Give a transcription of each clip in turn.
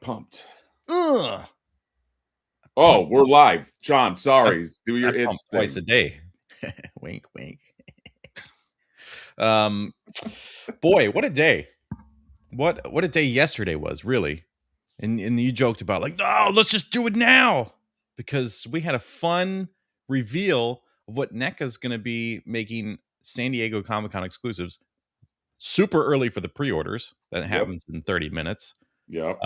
pumped. Ugh. Oh, we're live. John, sorry. Do your I pump it's twice a thing. day. Wink, wink. Boy, what a day. What a day yesterday was, really. And you joked about like, no, let's just do it now. Because we had a fun reveal of what NECA's gonna be making San Diego Comic-Con exclusives super early for the pre-orders. That Yep. happens in 30 minutes. Yep.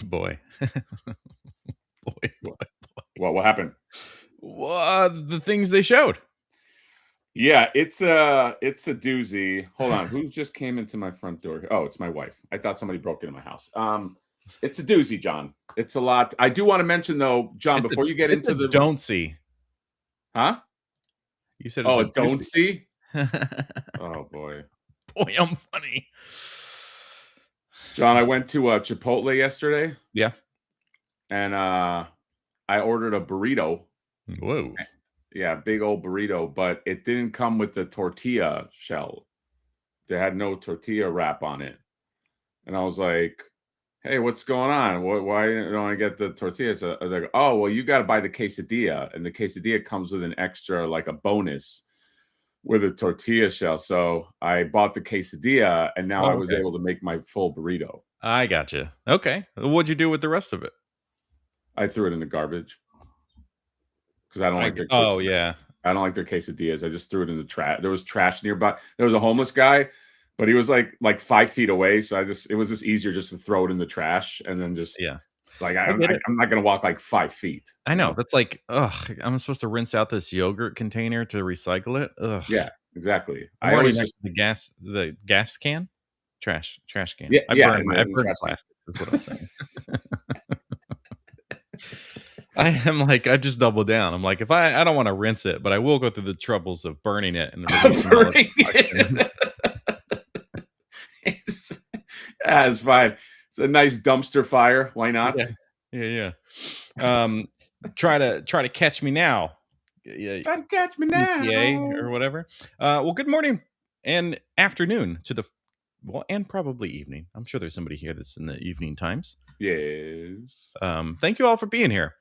Boy. boy. What happened? The things they showed. Yeah, it's a doozy. Hold on. Who just came into my front door? Oh, it's my wife. I thought somebody broke into my house. It's a doozy, John. It's a lot. I do want to mention though, John, before you get into the don't see. Huh? You said it's a don't see? Oh boy. Boy, I'm funny. John, I went to Chipotle yesterday. Yeah. And I ordered a burrito. Whoa. Yeah, big old burrito, but it didn't come with the tortilla shell. They had no tortilla wrap on it. And I was like, hey, what's going on? Why don't I get the tortillas? I was like, oh, well, you got to buy the quesadilla. And the quesadilla comes with an extra, like a bonus with a tortilla shell. So I bought the quesadilla, and now I was able to make my full burrito. I gotcha. Okay. What'd you do with the rest of it? I threw it in the garbage. Because I don't like their I don't like their quesadillas. I just threw it in the trash. There was trash nearby. There was a homeless guy, but he was like 5 feet away. So it was just easier just to throw it in the trash and then just like I'm not gonna walk like 5 feet. I know. That's like, ugh, I'm supposed to rinse out this yogurt container to recycle it. Ugh. Yeah, exactly. I always just the gas can, trash can. Yeah, I burn plastics. Is what I'm saying. I just double down. I'm like, if I don't want to rinse it, but I will go through the troubles of burning it and burning it. It's fine. It's a nice dumpster fire. Why not? Yeah. Try to catch me now. Try to catch me now, or whatever. Well, good morning and afternoon to the and probably evening. I'm sure there's somebody here that's in the evening times. Yes. Thank you all for being here.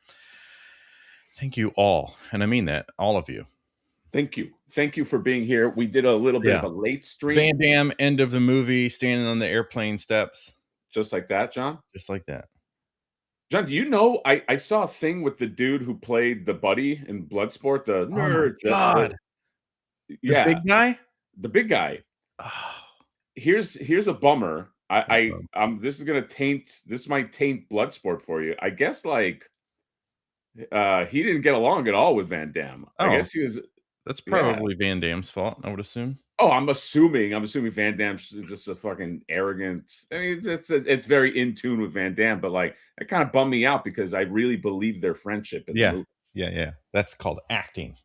Thank you all. And I mean that, all of you. Thank you. Thank you for being here. We did a little bit of a late stream. Van Damme, end of the movie, standing on the airplane steps. Just like that, John? Just like that. John, do you know, I saw a thing with the dude who played the buddy in Bloodsport, the nerd. Oh God. The big guy? The big guy. Oh. Here's a bummer. This might taint Bloodsport for you. I guess like he didn't get along at all with Van Damme. I guess he was. That's probably Van Damme's fault, I would assume. Oh, I'm assuming Van Damme's just a fucking arrogant. I mean, it's very in tune with Van Damme, but like it kind of bummed me out because I really believe their friendship in the movie. Yeah. That's called acting.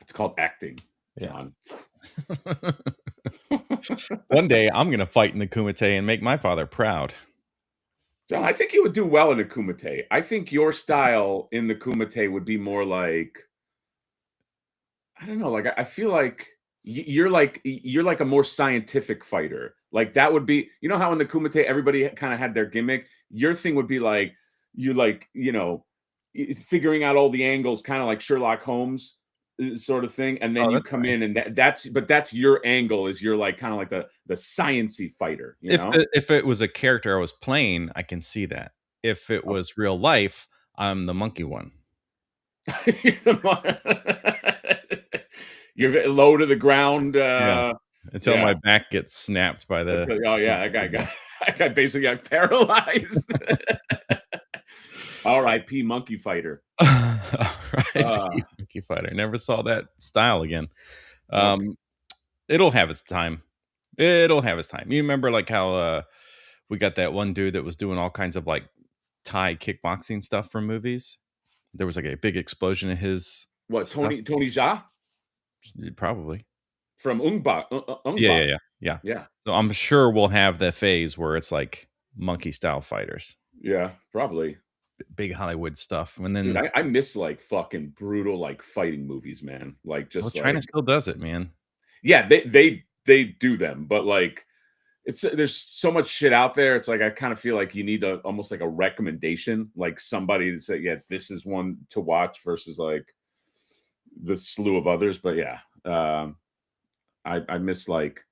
It's called acting, John. One day I'm gonna fight in the Kumite and make my father proud. John, I think you would do well in the Kumite. I think your style in the Kumite would be more like, I don't know, like I feel like you're like a more scientific fighter. Like that would be, you know how in the Kumite everybody kind of had their gimmick. Your thing would be like figuring out all the angles, kind of like Sherlock Holmes sort of thing, and then you come in and that's your angle, is you're like kind of like the science-y fighter, you know? If it was a character I was playing, I can see that. If it was real life, I'm the monkey one. You're low to the ground until my back gets snapped by the that guy basically got paralyzed. R.I.P. Monkey Fighter. Monkey Fighter. Never saw that style again. It'll have its time. You remember like how we got that one dude that was doing all kinds of like Thai kickboxing stuff from movies? There was like a big explosion in his Tony Jaa? Probably. From Ung Bak. Yeah. So I'm sure we'll have the phase where it's like monkey style fighters. Yeah, probably. Big Hollywood stuff. And then, dude, I miss like fucking brutal like fighting movies, man. Like just China still does it, man. Yeah, they do them, but like there's so much shit out there. It's like I kind of feel like you need almost like a recommendation, like somebody to say, yeah, this is one to watch versus like the slew of others. But yeah, I miss like,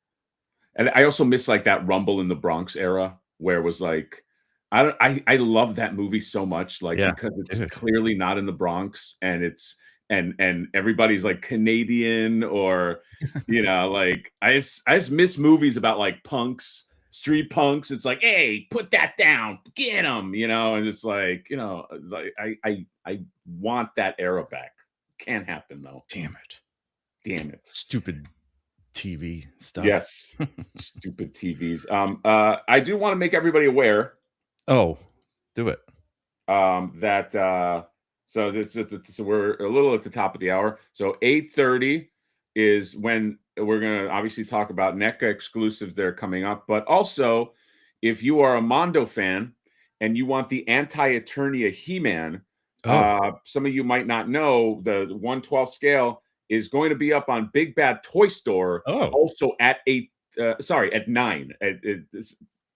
and I also miss like that Rumble in the Bronx era where it was like, I love that movie so much, like Yeah, because it's dude. clearly not in the Bronx and it's and everybody's like Canadian or like I just miss movies about like punks, street punks. It's like, hey, put that down, get them, and it's like, like I want that era back. Can't happen though. Damn it. Damn it. Stupid TV stuff. Yes. Stupid TVs. I do want to make everybody aware. Oh, do it. That so we're a little at the top of the hour. So 8:30 is when we're gonna obviously talk about NECA exclusives that are coming up. But also, if you are a Mondo fan and you want the Anti-Eternia He-Man, some of you might not know the 1/12 scale is going to be up on Big Bad Toy Store. Also at 9.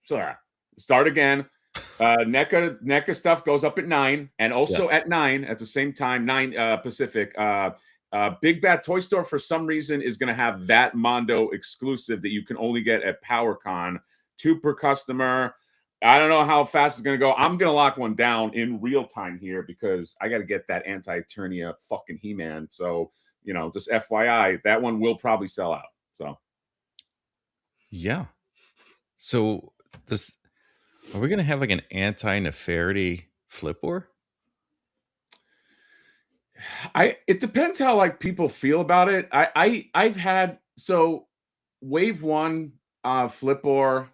Sorry, start again. NECA stuff goes up at 9, and also at 9 at the same time, 9 Pacific. Big Bad Toy Store for some reason is going to have that Mondo exclusive that you can only get at PowerCon, 2 per customer. I don't know how fast it's going to go. I'm going to lock one down in real time here because I got to get that Anti-Eternia fucking He-Man. So, just FYI, that one will probably sell out. So, yeah. So are we going to have like an anti-Nefarity flip war? It depends how like people feel about it. I've had wave 1 flip war.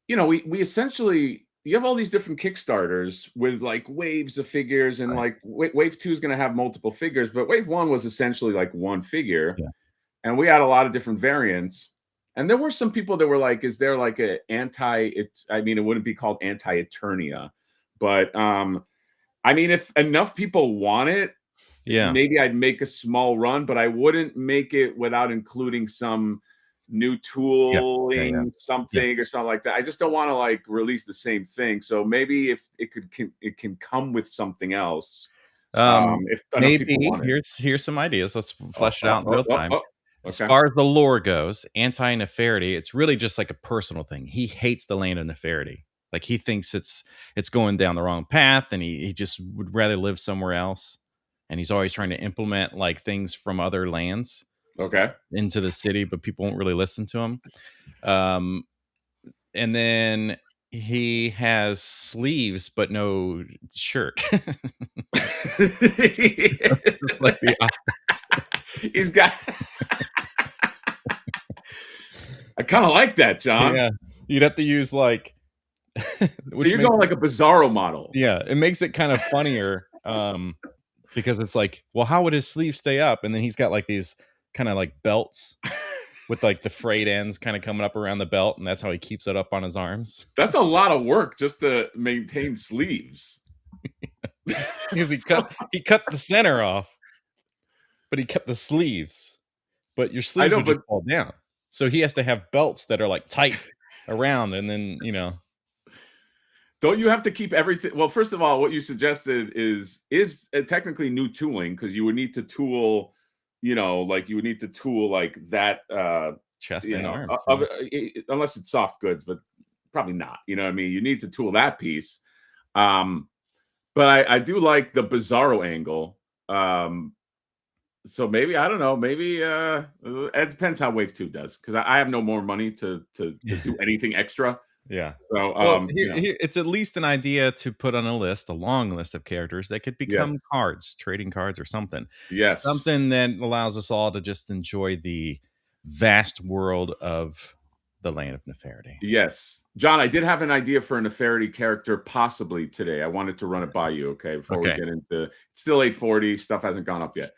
We essentially, you have all these different Kickstarters with like waves of figures, and like wave 2 is going to have multiple figures, but wave 1 was essentially like one figure, and we had a lot of different variants. And there were some people that were like, is there like a I mean, it wouldn't be called Anti-Eternia, but I mean, if enough people want it, maybe I'd make a small run, but I wouldn't make it without including some new tooling, something or something like that. I just don't want to like release the same thing. So maybe if it can come with something else. If maybe here's some ideas. Let's flesh it out in real time. As far as the lore goes, Anti-Nefarity, it's really just like a personal thing. He hates the land of Nefarity. Like he thinks it's going down the wrong path, and he just would rather live somewhere else. And he's always trying to implement like things from other lands into the city, but people won't really listen to him. And then he has sleeves but no shirt. He's got I kind of like that, John. Yeah, you'd have to use like so you're going like a Bizarro model. Yeah, it makes it kind of funnier because it's like, well, how would his sleeve stay up? And then he's got like these kind of like belts with like the frayed ends kind of coming up around the belt, and that's how he keeps it up on his arms. That's a lot of work just to maintain sleeves. Because he cut the center off, but he kept the sleeves. But your sleeves would just fall down. So he has to have belts that are like tight around, and then Don't you have to keep everything? Well, first of all, what you suggested is technically new tooling, because you would need to tool, like you would need to tool like that chest and arms, unless it's soft goods, but probably not. You know what I mean? You need to tool that piece. But I do like the Bizarro angle. So maybe, I don't know, maybe it depends how wave 2 does, because I have no more money to do anything extra. Yeah. So it's at least an idea to put on a list, a long list of characters that could become cards, trading cards or something. Yes. Something that allows us all to just enjoy the vast world of the land of Nefarity. Yes. John, I did have an idea for a Nefarity character possibly today. I wanted to run it by you, before we get into still 840, stuff hasn't gone up yet.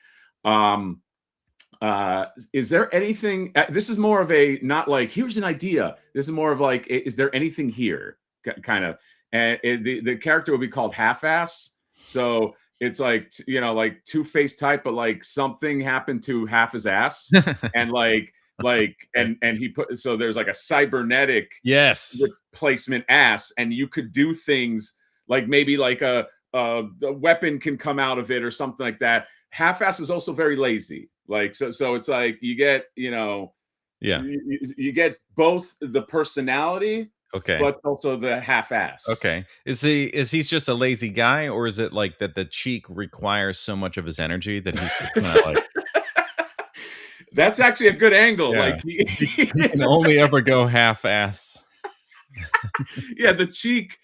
Is there anything, this is more of a, not like here's an idea, this is more of like, is there anything here kind of, and the character will be called Half-Ass. So it's like, like Two-Face type, but like something happened to half his ass and like like, and he put, so there's like a cybernetic Yes. replacement ass, and you could do things like maybe like a weapon can come out of it or something like that. Half-ass is also very lazy. Like, so it's like you get, Yeah. you get both the personality, Okay. but also the half-ass. Okay. Is he's just a lazy guy, or is it like that the cheek requires so much of his energy that he's just kind of like That's actually a good angle. Yeah. Like he can only ever go half-ass. yeah, the cheek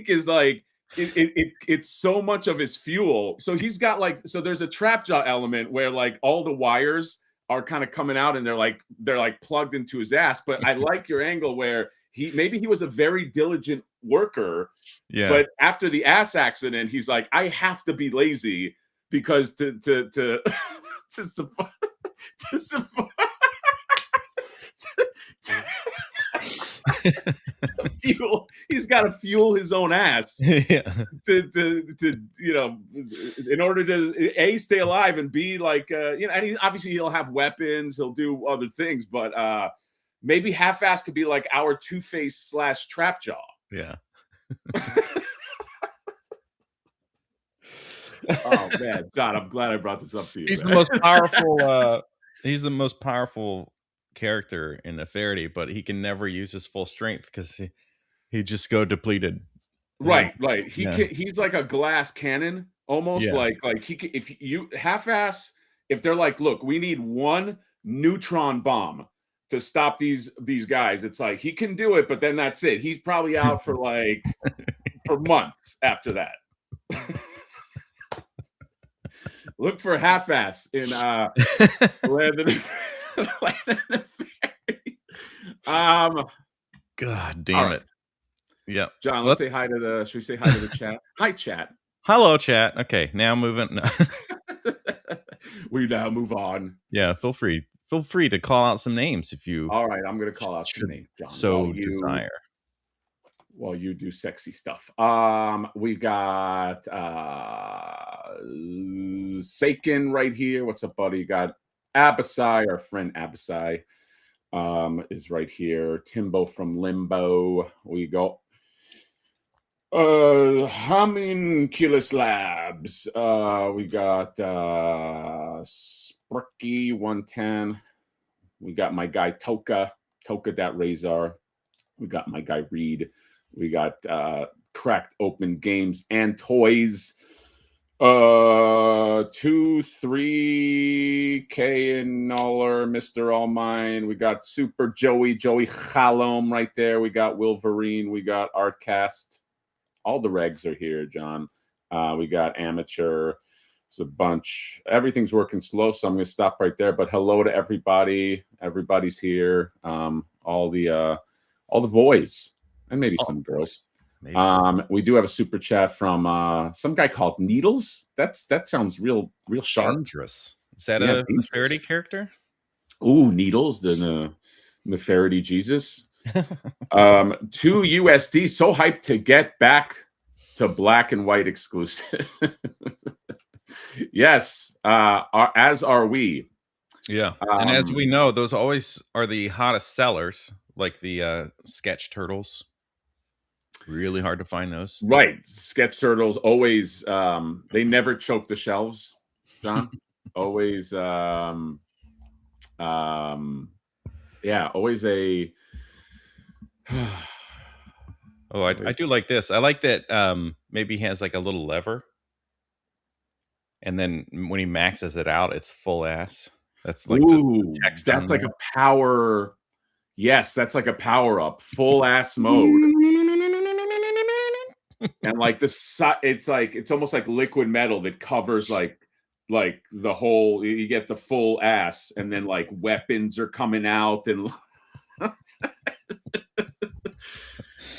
is like it's so much of his fuel. So he's got like, so there's a trap jaw element where like all the wires are kind of coming out and they're like plugged into his ass. But I like your angle where maybe he was a very diligent worker. Yeah. But after the ass accident, he's like, I have to be lazy because to fuel, he's got to fuel his own ass Yeah. to in order to A, stay alive, and B, like and obviously he'll have weapons, he'll do other things, but maybe half-ass could be like our Two-Face / Trapjaw. Yeah. Oh man, God, I'm glad I brought this up to you. He's man. the most powerful he's the most powerful character in Nefarity, but he can never use his full strength because he just go depleted. Right. Yeah. He's like a glass cannon, almost. Yeah. like he can, if you half-ass, if they're like, look, we need one neutron bomb to stop these guys, it's like he can do it, but then that's it. He's probably out for like for months after that. Look for half-ass in Land of Nefarity. God damn it. Yeah. John, let's say hi to the, should we say hi to the chat? Hi, chat. Hello, chat. Okay, now moving. No. We now move on. Yeah, feel free to call out some names if you All right, I'm going to call out some names, John. So desire. While you do sexy stuff. We got Sakin right here. What's up, buddy? You got Abasai, our friend Abasai is right here. Timbo from Limbo. We go Homunculus Labs. We got Sparky 110. We got my guy Toka that Razor. We got my guy Reed. We got Cracked Open Games and Toys. 2-3K and Noller, Mr. All Mine. We got Super Joey Halom right there. We got Wolverine. We got Artcast. All the regs are here, John. We got Amateur. It's a bunch. Everything's working slow, so I'm going to stop right there. But hello to everybody. Everybody's here. All the boys and maybe some girls. Maybe. We do have a super chat from some guy called Needles. That sounds real sharp. Dangerous. Is that a Nefarity character? Ooh, Needles, the Nefarity Jesus. 2 USD. So hyped to get back to black and white exclusive. Yes, as are we. Yeah, and as we know, those always are the hottest sellers, like the sketch turtles. Really hard to find those. Right. Sketch turtles always they never choke the shelves, John. Always always a Oh, I do like this. I like that maybe he has like a little lever. And then when he maxes it out, it's full ass. That's like the text. That's like a power. Yes, that's like a power up, full ass mode. And like it's almost like liquid metal that covers like the whole. You get the full ass, and then like weapons are coming out and.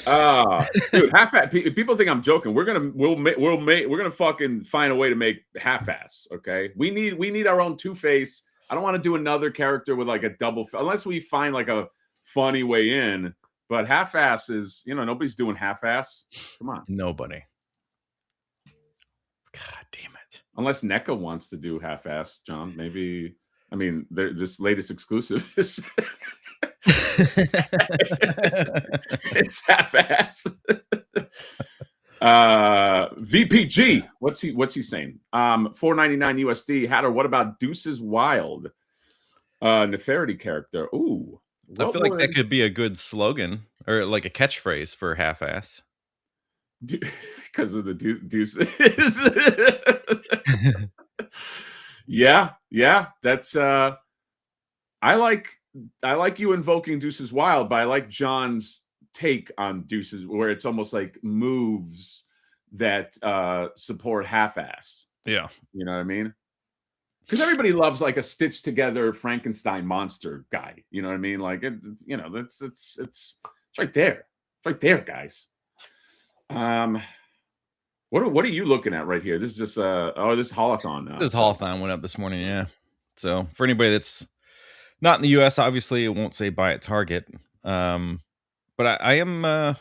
Dude, half-ass. People think I'm joking. We're gonna fucking find a way to make half-ass. Okay, we need our own Two-Face. I don't want to do another character with like a double, unless we find like a funny way in. But half-ass is, nobody's doing half-ass. Come on, nobody. God damn it! Unless NECA wants to do half-ass, John. Maybe I mean, this latest exclusive is it's half-ass. VPG. What's he saying? $4.99 USD. Hatter, what about Deuces Wild? Nefarity character. Ooh. I feel like that could be a good slogan or like a catchphrase for half-ass. Because of the deuces. Yeah. That's I like you invoking Deuces Wild, but I like John's take on Deuces, where it's almost like moves that support half-ass. Yeah. You know what I mean? Because everybody loves like a stitched together Frankenstein monster guy. You know what I mean? Like it's right there. It's right there, guys. What are you looking at right here? This is just this is Haulathon. This Haulathon went up this morning, yeah. So for anybody that's not in the US, obviously it won't say buy at Target. But I am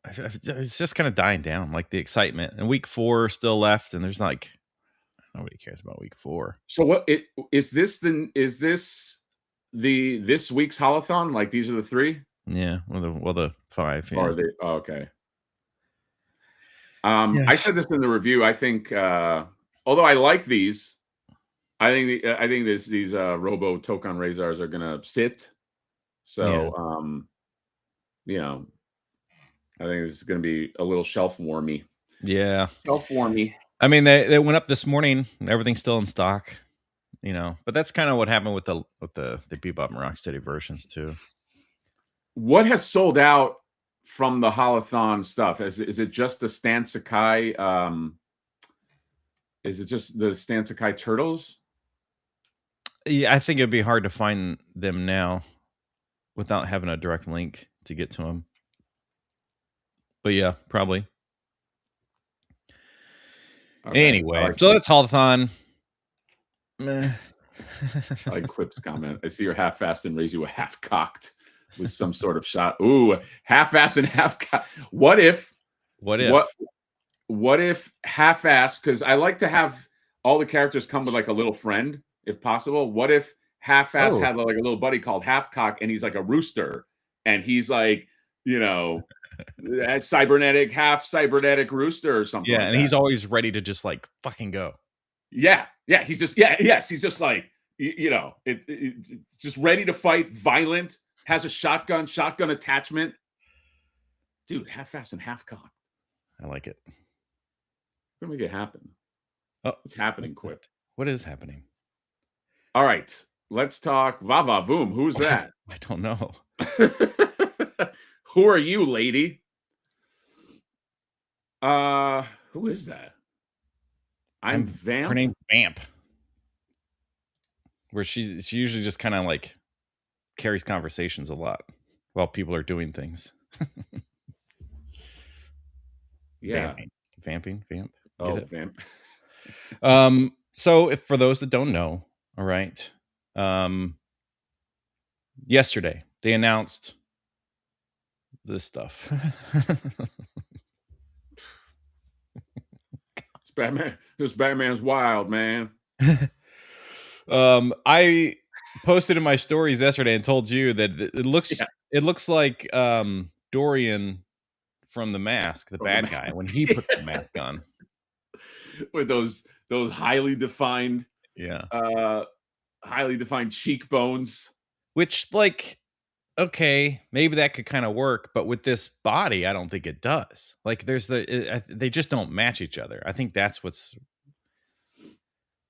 it's just kind of dying down, like the excitement. And week 4 still left, and there's like nobody cares about week 4. So what is this this week's Haulathon? Like these are the 3? Yeah, the 5. Yeah. Or are they? Oh, okay. Yeah. I said this in the review. I think, although I like these, I think these Robo Tokon Razors are gonna sit. So, yeah. I think it's gonna be a little shelf warmy. Yeah, shelf warmy. I mean, they went up this morning. Everything's still in stock, But that's kind of what happened with the Bebop and Rocksteady versions too. What has sold out from the Haulathon stuff? Is it just the Stan Sakai? Is it just the Stan Sakai turtles? Yeah, I think it'd be hard to find them now without having a direct link to get to them. But yeah, probably. Okay. Anyway, so that's Haulathon. I like Quip's comment. I see your half-assed and raise you a half-cocked with some sort of shot. Ooh, half-assed and half-cocked. What if half-assed? Because I like to have all the characters come with like a little friend, if possible. What if half-assed had like a little buddy called Half-Cock, and he's like a rooster, and he's like, half cybernetic rooster or something. Yeah, and he's always ready to just like fucking go. Yeah. He's just he's just like it's just ready to fight, violent, has a shotgun attachment. Dude, half-assed and half-cocked. I like it. We're gonna make it happen. Oh, it's happening, Quip. What is happening? All right, let's talk Vava Voom. Who's that? I don't know. Who are you, lady? Who is that? I'm Vamp. Her name's Vamp. Where she usually just kind of like carries conversations a lot while people are doing things. Yeah. Vamping. Vamp. Oh, Vamp. So if for those that don't know, all right. Yesterday they announced this stuff. Batman's wild, man. I posted in my stories yesterday and told you that it looks like Dorian from The Mask, the bad guy, when he put the mask on. With those highly defined cheekbones. Which, like, okay, maybe that could kind of work, but with this body, I don't think it does. Like, they just don't match each other. I think that's what's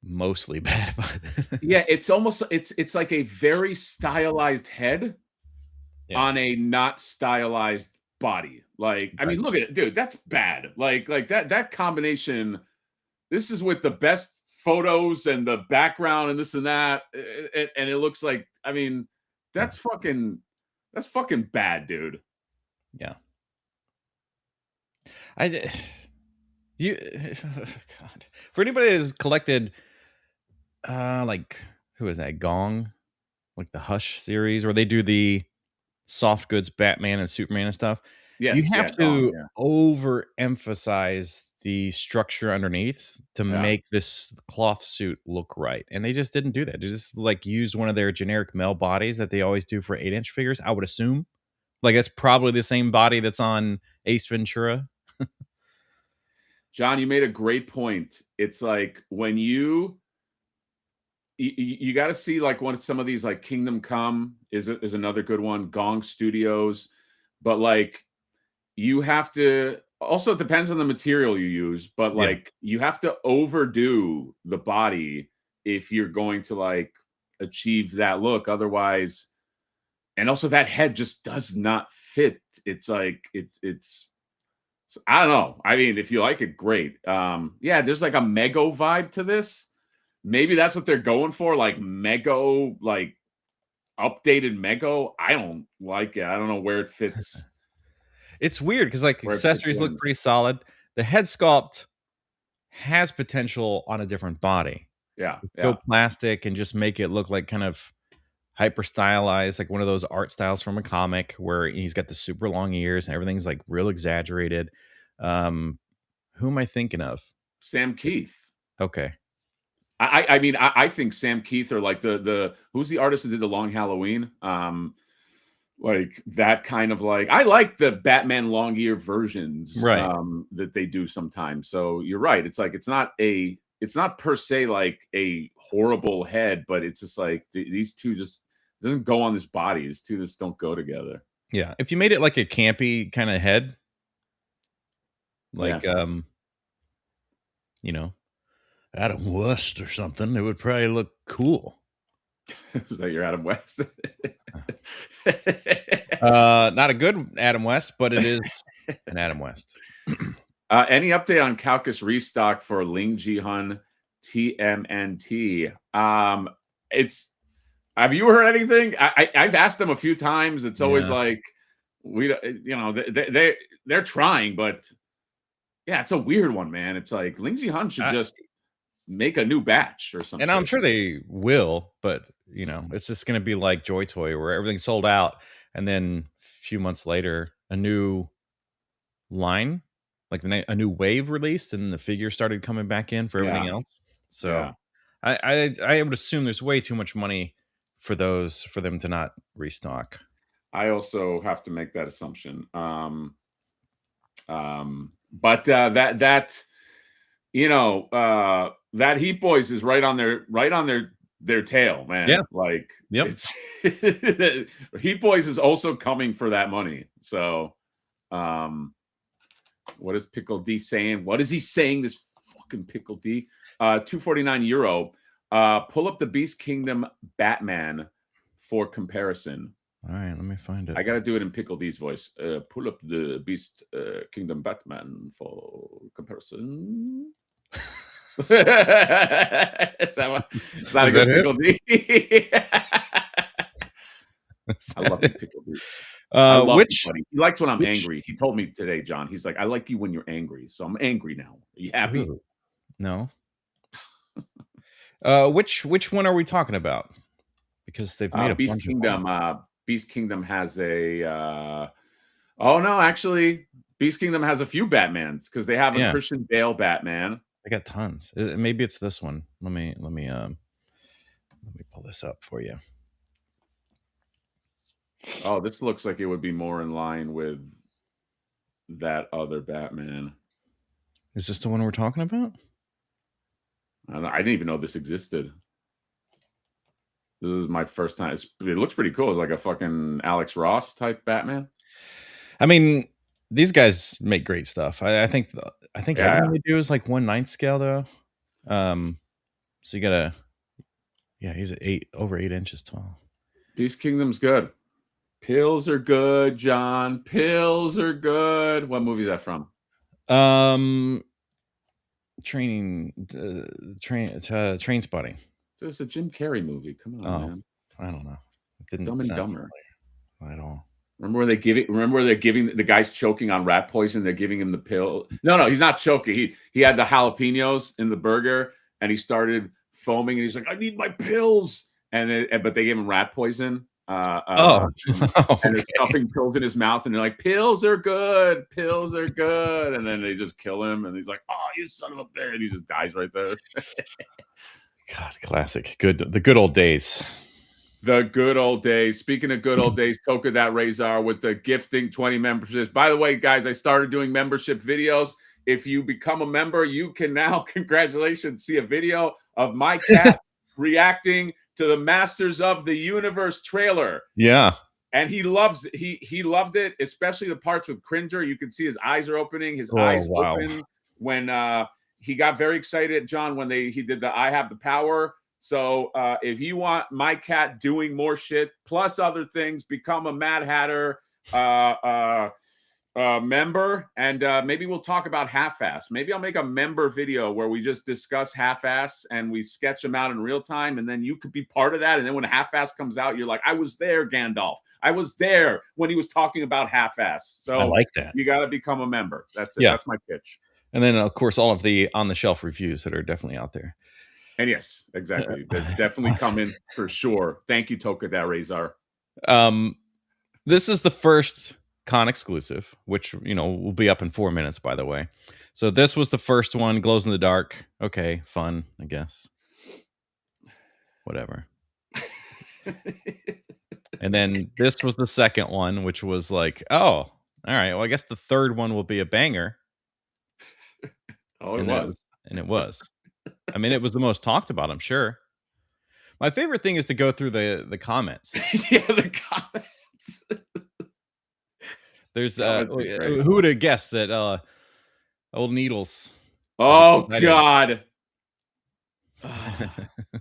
mostly bad about it. Yeah, it's almost it's like a very stylized head on a not stylized body. Like, I mean, look at it, dude. That's bad. Like that combination. This is with the best photos and the background and this and that, and it looks like. I mean, that's fucking bad, dude. Yeah. God. For anybody that has collected, like, who is that? Gong, like the Hush series, where they do the soft goods Batman and Superman and stuff. You Yes, have yeah, to overemphasize the structure underneath to yeah. make this cloth suit look right, and they just didn't do that. They just, like, used one of their generic male bodies that they always do for 8-inch figures, I would assume. Like, it's probably the same body that's on Ace Ventura. John, you made a great point. It's like when you got to see like some of these, like Kingdom Come is another good one, Gong Studios, but like you have to also, it depends on the material you use, but Yeah. like you have to overdo the body if you're going to like achieve that look. Otherwise, and also that head just does not fit. It's like it's I don't know. I mean, if you like it, great. Yeah, there's like a Mego vibe to this. Maybe that's what they're going for, like Mego, like updated Mego. I don't like it. I don't know where it fits. It's weird because, like, Where it fits accessories look in. pretty solid. The head sculpt has potential on a different body. Yeah, Let's go yeah. plastic and just make it look like kind of hyper stylized, like one of those art styles from a comic where he's got the super long ears and everything's like real exaggerated. Um, who am I thinking of? Sam Keith. Okay. I mean, I think Sam Keith, or like the who's the artist that did the Long Halloween? Like that kind of, like, I like the Batman long ear versions Right. that they do sometimes. So you're right. It's like it's not per se like a horrible head, but it's just like these two just doesn't go on this body. These two just don't go together. Yeah. If you made it like a campy kind of head, Yeah. like you know, Adam West or something, it would probably look cool. Is that your Adam West? Not a good Adam West, but it is an Adam West. Any update on Kaukis restock for Ling Ji-hun TMNT? It's Have you heard anything? I've asked them a few times. It's always Yeah. like they're trying, but yeah, it's a weird one, man. It's like Ling Ji-hun should just make a new batch or something. And I'm sure they will, but it's just going to be like Joy Toy where everything's sold out, and then a few months later, a new line, like a new wave released, and the figure started coming back in for everything Yeah, else. So yeah. I would assume there's way too much money for them to not restock. I also have to make that assumption. But that that Heat Boys is right on their tail, man. Yeah. Like Yep. it's Heat Boys is also coming for that money. So what is Pickle D saying? What is he saying? This fucking Pickle D. €249. Pull up the Beast Kingdom Batman for comparison. All right, let me find it. I gotta do it in Pickle D's voice. Pull up the Beast Kingdom Batman for comparison. Is that a good Pickle D? I love you, Pickle D. I love you, buddy. He likes when I'm angry. He told me today, John. He's like, I like you when you're angry. So I'm angry now. Are you happy? Ooh, no. Which one are we talking about? Because they've made a Beast bunch Kingdom. of Beast Kingdom has a. Oh no, actually, Beast Kingdom has a few Batmans because they have a Christian Bale Batman. I got tons. Maybe it's this one. Let me pull this up for you. Oh, this looks like it would be more in line with that other Batman. Is this the one we're talking about? I don't know. I didn't even know this existed. This is my first time. It looks pretty cool. It's like a fucking Alex Ross type Batman. I mean, these guys make great stuff. I think everything they do is like 1/9 scale though. So you gotta, he's over 8 inches tall. Beast Kingdom's good. Pills are good, John. Pills are good. What movie is that from? Train Spotting. It's a Jim Carrey movie. Come on, man. I don't know. It didn't Dumb and Dumber at all. Remember where they're giving the guy's choking on rat poison? They're giving him the pill. No, he's not choking. He had the jalapenos in the burger, and he started foaming, and he's like, "I need my pills." But they gave him rat poison, And Okay. there's stuffing pills in his mouth, and they're like, pills are good, and then they just kill him, and he's like, oh, you son of a bitch, and he just dies right there. God, classic. The good old days. The good old days. Speaking of good old days, Toka that Razor with the gifting 20 memberships. By the way, guys, I started doing membership videos. If you become a member, you can now, congratulations, see a video of my cat reacting to the Masters of the Universe trailer. Yeah. And he loved it, especially the parts with Cringer. You can see his eyes are opening, his eyes open when he got very excited, John, when he did the I Have the Power. So if you want my cat doing more shit plus other things, become a Mad Hatter member, and maybe we'll talk about Half-Ass. Maybe I'll make a member video where we just discuss Half-Ass and we sketch them out in real time, and then you could be part of that. And then when Half-Ass comes out, you're like, I was there, Gandalf. I was there when he was talking about Half-Ass. So I like that. You got to become a member. That's it. Yeah. That's my pitch. And then, of course, all of the on-the-shelf reviews that are definitely out there. And yes, exactly. They're definitely coming for sure. Thank you, Toka that Razor. This is the first con exclusive, which, will be up in 4 minutes, by the way. So this was the first one, glows in the dark. Okay, fun, I guess. Whatever. And then this was the second one, which was like, oh, all right, well, I guess the third one will be a banger. Oh, it was. And it was. I mean, it was the most talked about, I'm sure. My favorite thing is to go through the comments. Yeah, the comments. There's who would have guessed that old Needles. Oh God.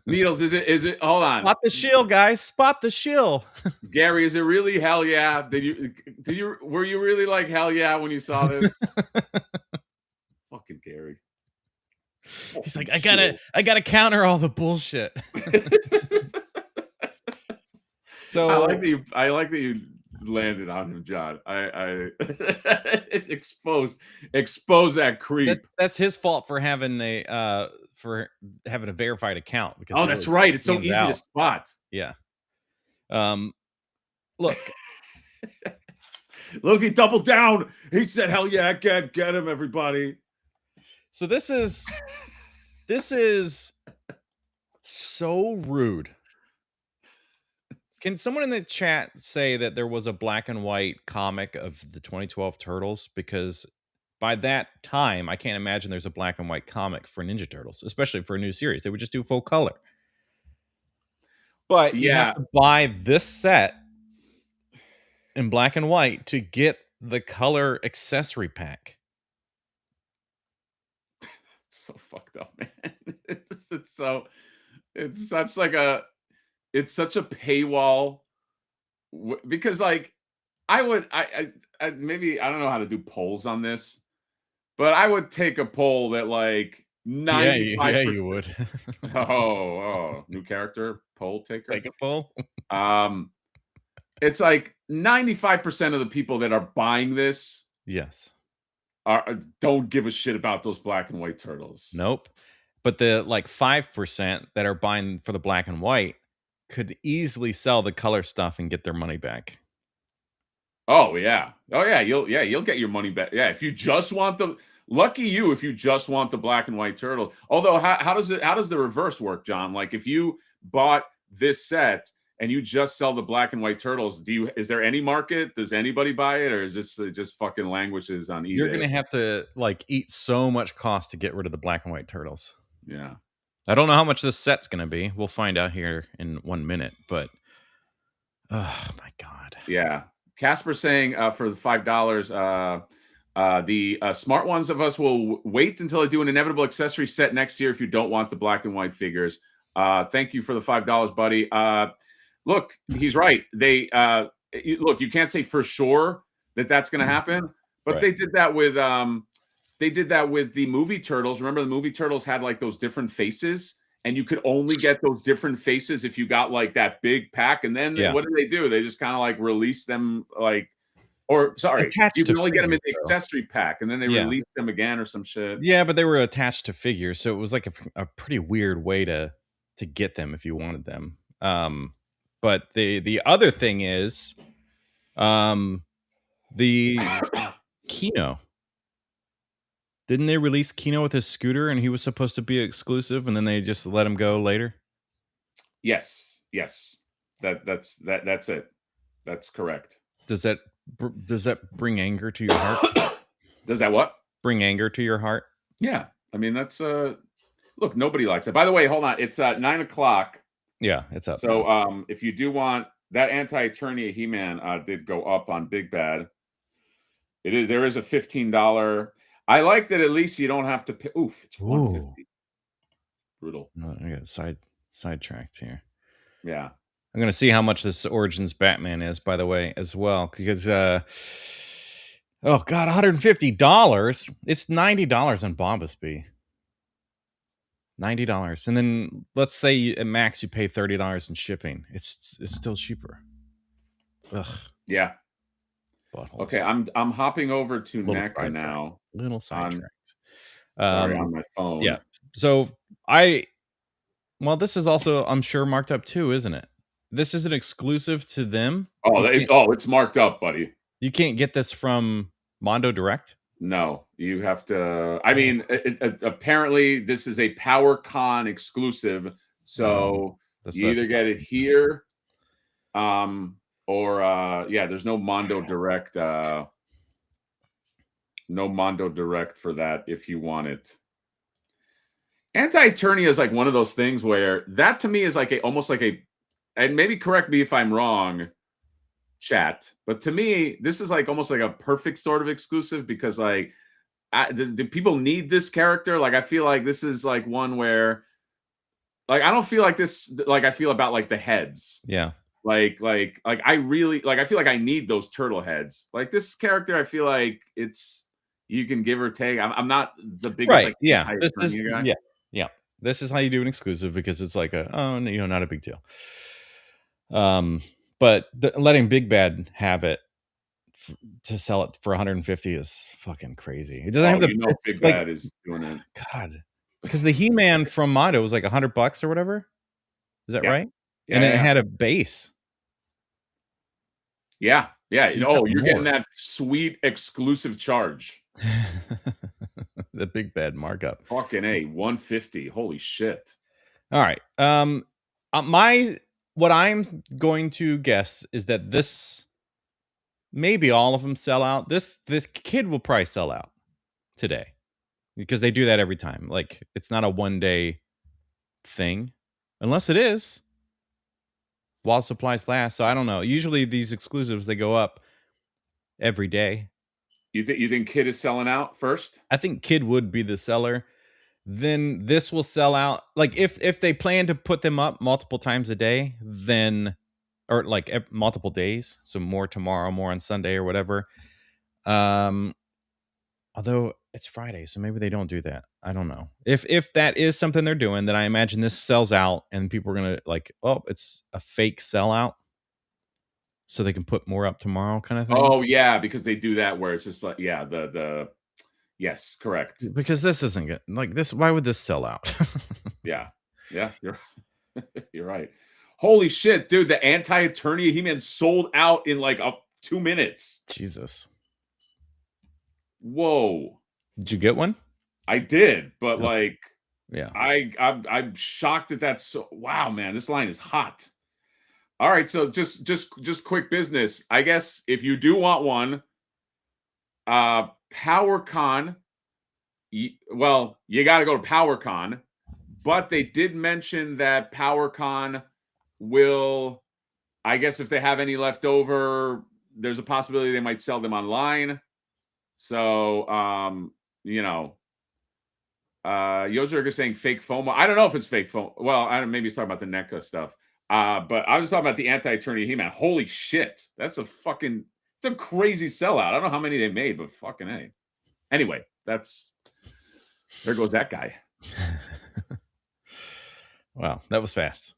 Needles, is it hold on. Spot the shill, guys. Spot the shill. Gary, is it really hell yeah? Were you really like hell yeah when you saw this? Fucking Gary. He's like, I gotta counter all the bullshit. So I like that you landed on him, John. I expose that creep. That's his fault for having a verified account, because that's right. It's so easy to spot. Yeah. Look. Look, he doubled down. He said, hell yeah, get him, everybody. So this is so rude. Can someone in the chat say that there was a black and white comic of the 2012 Turtles? Because by that time, I can't imagine there's a black and white comic for Ninja Turtles, especially for a new series. They would just do full color. But you have to buy this set in black and white to get the color accessory pack. So fucked up, man. It's such a paywall, because like I maybe, I don't know how to do polls on this, but I would take a poll that like 95%. Yeah, you would. oh, new character poll taker. Take a poll. It's like 95% of the people that are buying this, yes, don't give a shit about those black and white turtles. Nope. But the like 5% that are buying for the black and white could easily sell the color stuff and get their money back. Oh yeah. You'll get your money back. Yeah, if you just want lucky you if you just want the black and white turtle. Although how does the reverse work, John? Like if you bought this set and you just sell the black and white turtles, is there any market? Does anybody buy it, or is this just fucking languishes on eBay? You're gonna have to like eat so much cost to get rid of the black and white turtles. Yeah. I don't know how much this set's gonna be. We'll find out here in 1 minute, but oh my God. Yeah. Casper saying for the $5, the smart ones of us will wait until I do an inevitable accessory set next year if you don't want the black and white figures. Thank you for the $5, buddy. Look, he's right. Look, you can't say for sure that that's going to happen, but right. They did that with the movie Turtles. Remember, the movie Turtles had like those different faces, and you could only get those different faces if you got like that big pack. And then what do? They just kind of like release them you can only get them in the accessory pack, and then they release them again or some shit. Yeah, but they were attached to figures, so it was like a pretty weird way to get them if you wanted them. But the other thing is, the Kino. Didn't they release Kino with his scooter, and he was supposed to be exclusive, and then they just let him go later? Yes. That's it. That's correct. Does that bring anger to your heart? Does that what? Bring anger to your heart? Yeah. I mean, that's look, nobody likes it. By the way, hold on. It's 9:00. Yeah, it's up. So if you do want that Anti-Eternia He-Man did go up on Big Bad. There is a $15. I like that at least you don't have to pay. Oof, it's $150. Brutal. No, I got sidetracked here. Yeah. I'm gonna see how much this Origins Batman is, by the way, as well, because oh god, $150. It's $90 on Bombasby. $90, and then let's say at max you pay $30 in shipping. It's still cheaper. Ugh. Yeah. Buttholes. Okay, I'm hopping over to NECA now. Little sidetracked. Sorry, on my phone. Yeah. So well, this is also, I'm sure, marked up too, isn't it? This is an exclusive to them. It's marked up, buddy. You can't get this from Mondo Direct? No, you have to. I mean, apparently this is a PowerCon exclusive, so you either get it here, or there's no Mondo Direct. No Mondo Direct for that if you want it. Anti-Eternia is like one of those things where that to me is like almost like a, and maybe correct me if I'm wrong, chat, but to me this is like almost like a perfect sort of exclusive because like do people need this character? Like I feel like this is like one where like I don't feel like this like I feel about like the heads. Yeah. Like I really like I feel like I need those turtle heads. Like this character I feel like it's you can give or take. I'm not the biggest right. like yeah. This is guy. Yeah. This is how you do an exclusive because it's like not a big deal. But letting Big Bad have it to sell it for 150 is fucking crazy. It doesn't have the Big Bad is doing it. God, because the He-Man from Mondo was like $100 or whatever. Is that right? Yeah, and it had a base. Yeah. So you're getting that sweet exclusive charge. The Big Bad markup. Fucking A, 150. Holy shit. All right. What I'm going to guess is that this maybe all of them sell out. This kid will probably sell out today because they do that every time. Like it's not a one-day thing, unless it is while supplies last. So I don't know. Usually these exclusives they go up every day. You think Kid is selling out first? I think Kid would be the seller. Then this will sell out. Like if they plan to put them up multiple times a day, then or like multiple days, so more tomorrow, more on Sunday or whatever. Although it's Friday, so maybe they don't do that. I don't know. If that is something they're doing, then I imagine this sells out and people are gonna like, oh, it's a fake sellout, so they can put more up tomorrow, kind of thing. Oh yeah, because they do that where it's just like yes, correct. Because this isn't good. Like this, why would this sell out? Yeah, you're right. Holy shit, dude! The Anti-Eternia He-Man sold out in like 2 minutes. Jesus. Whoa. Did you get one? I did, but like, yeah, I'm shocked at that. So wow, man, this line is hot. All right, so just quick business. I guess if you do want one, PowerCon. Well, you got to go to PowerCon, but they did mention that PowerCon will, I guess, if they have any left over, there's a possibility they might sell them online. So, Yozerg is saying fake FOMO. I don't know if it's fake FOMO. Well, I don't. Maybe he's talking about the NECA stuff. But I was talking about the Anti-Eternia He-Man. Holy shit, it's a crazy sellout. I don't know how many they made, but fucking A. Anyway, there goes that guy. Wow, that was fast.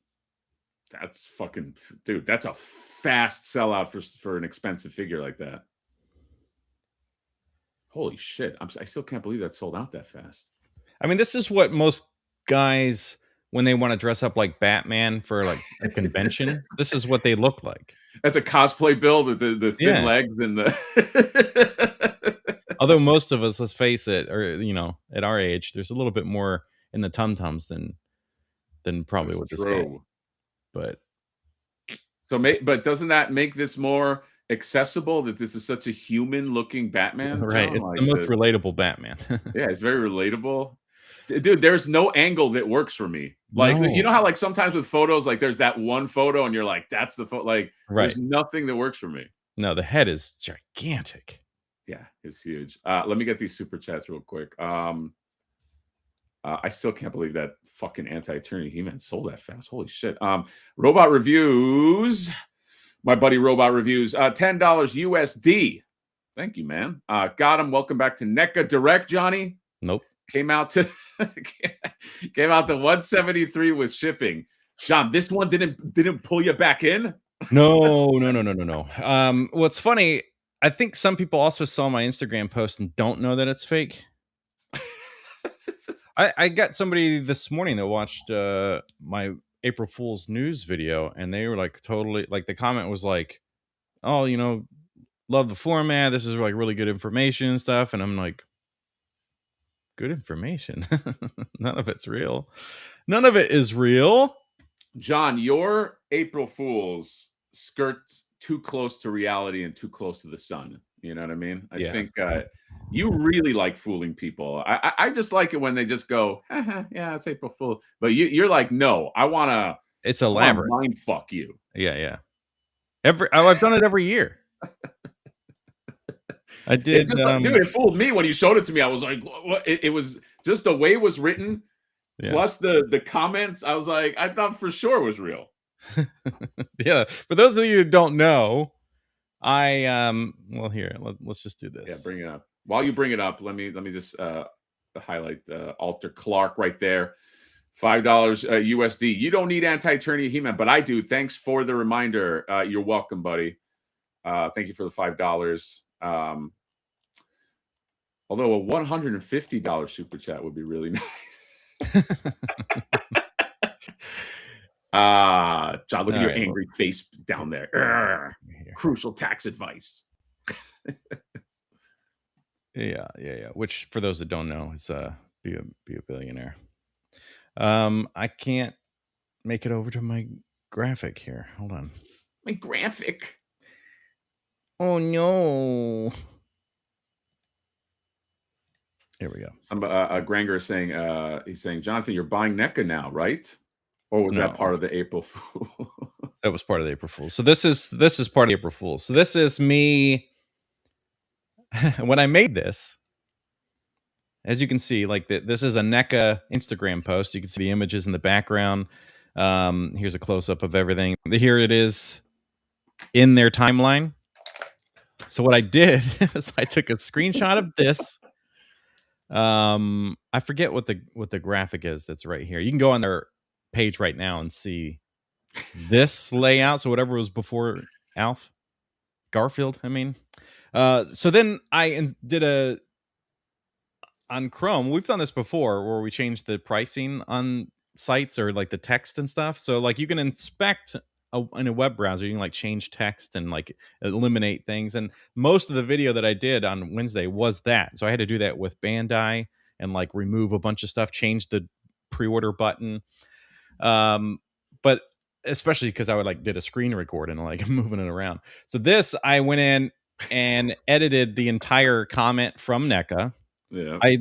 That's fucking dude. That's a fast sellout for an expensive figure like that. Holy shit! I still can't believe that sold out that fast. I mean, this is what most guys when they want to dress up like Batman for like a convention. This is what they look like. That's a cosplay build with the thin legs and the. Although most of us, let's face it, or at our age, there's a little bit more in the tum-tums than probably That's with this true. guy. But but doesn't that make this more accessible? That this is such a human-looking Batman, right, John? it's Like the most relatable Batman. yeah, it's very relatable. Dude, there's no angle that works for me. Like, you know how like sometimes with photos, like there's that one photo and you're like, that's the photo. Like, there's nothing that works for me. No, the head is gigantic. Yeah, it's huge. Let me get these super chats real quick. I still can't believe that fucking Anti-Eternia He-Man sold that fast. Holy shit. Robot Reviews. My buddy Robot Reviews. $10 USD. Thank you, man. Got him. Welcome back to NECA Direct, Johnny. Nope. Came out to 173 with shipping. John, this one didn't pull you back in? No. What's funny, I think some people also saw my Instagram post and don't know that it's fake. I got somebody this morning that watched my April Fool's news video, and they were like totally like, the comment was like, oh, love the format, this is like really good information and stuff. And I'm like, good information? None of it's real. None of it is real. John, your April Fool's skirts too close to reality and too close to the sun. You know what I mean? I think you really like fooling people. I just like it when they just go, yeah, it's April Fool. But you're like, no, I want to. It's elaborate. Mind fuck you. Yeah. I've done it every year. I did. Dude, it fooled me when you showed it to me. I was like, what? It was just the way it was written. Yeah. Plus the comments, I was like, I thought for sure it was real. Yeah. For those of you who don't know, well, here, let's just do this. Yeah, bring it up. While you bring it up, let me just highlight Alter Clark right there. $5 USD. You don't need Anti-Eternia He-Man, but I do. Thanks for the reminder. You're welcome, buddy. Thank you for the $5. Although a $150 super chat would be really nice. John, look at your angry face down there. Crucial tax advice. Yeah. Which, for those that don't know, is be a billionaire. I can't make it over to my graphic here. Hold on. My graphic. Oh no. Here we go. Granger is saying, he's saying, Jonathan, you're buying NECA now, right? Or was that part of the April Fool? That was part of the April Fool. So this is part of the April Fool. So this is me when I made this. As you can see, like this is a NECA Instagram post. You can see the images in the background. Here's a close-up of everything. Here it is in their timeline. So what I did is I took a screenshot of this. I forget what the graphic is that's right here. You can go on their page right now and see this layout. So whatever was before Garfield, I mean. So then I did on Chrome. We've done this before where we changed the pricing on sites or like the text and stuff. So like you can inspect in a web browser, you can like change text and like eliminate things. And most of the video that I did on Wednesday was that. So I had to do that with Bandai and like remove a bunch of stuff, change the pre-order button. But especially because I would like did a screen record and like moving it around. So this, I went in and edited the entire comment from NECA. Yeah. I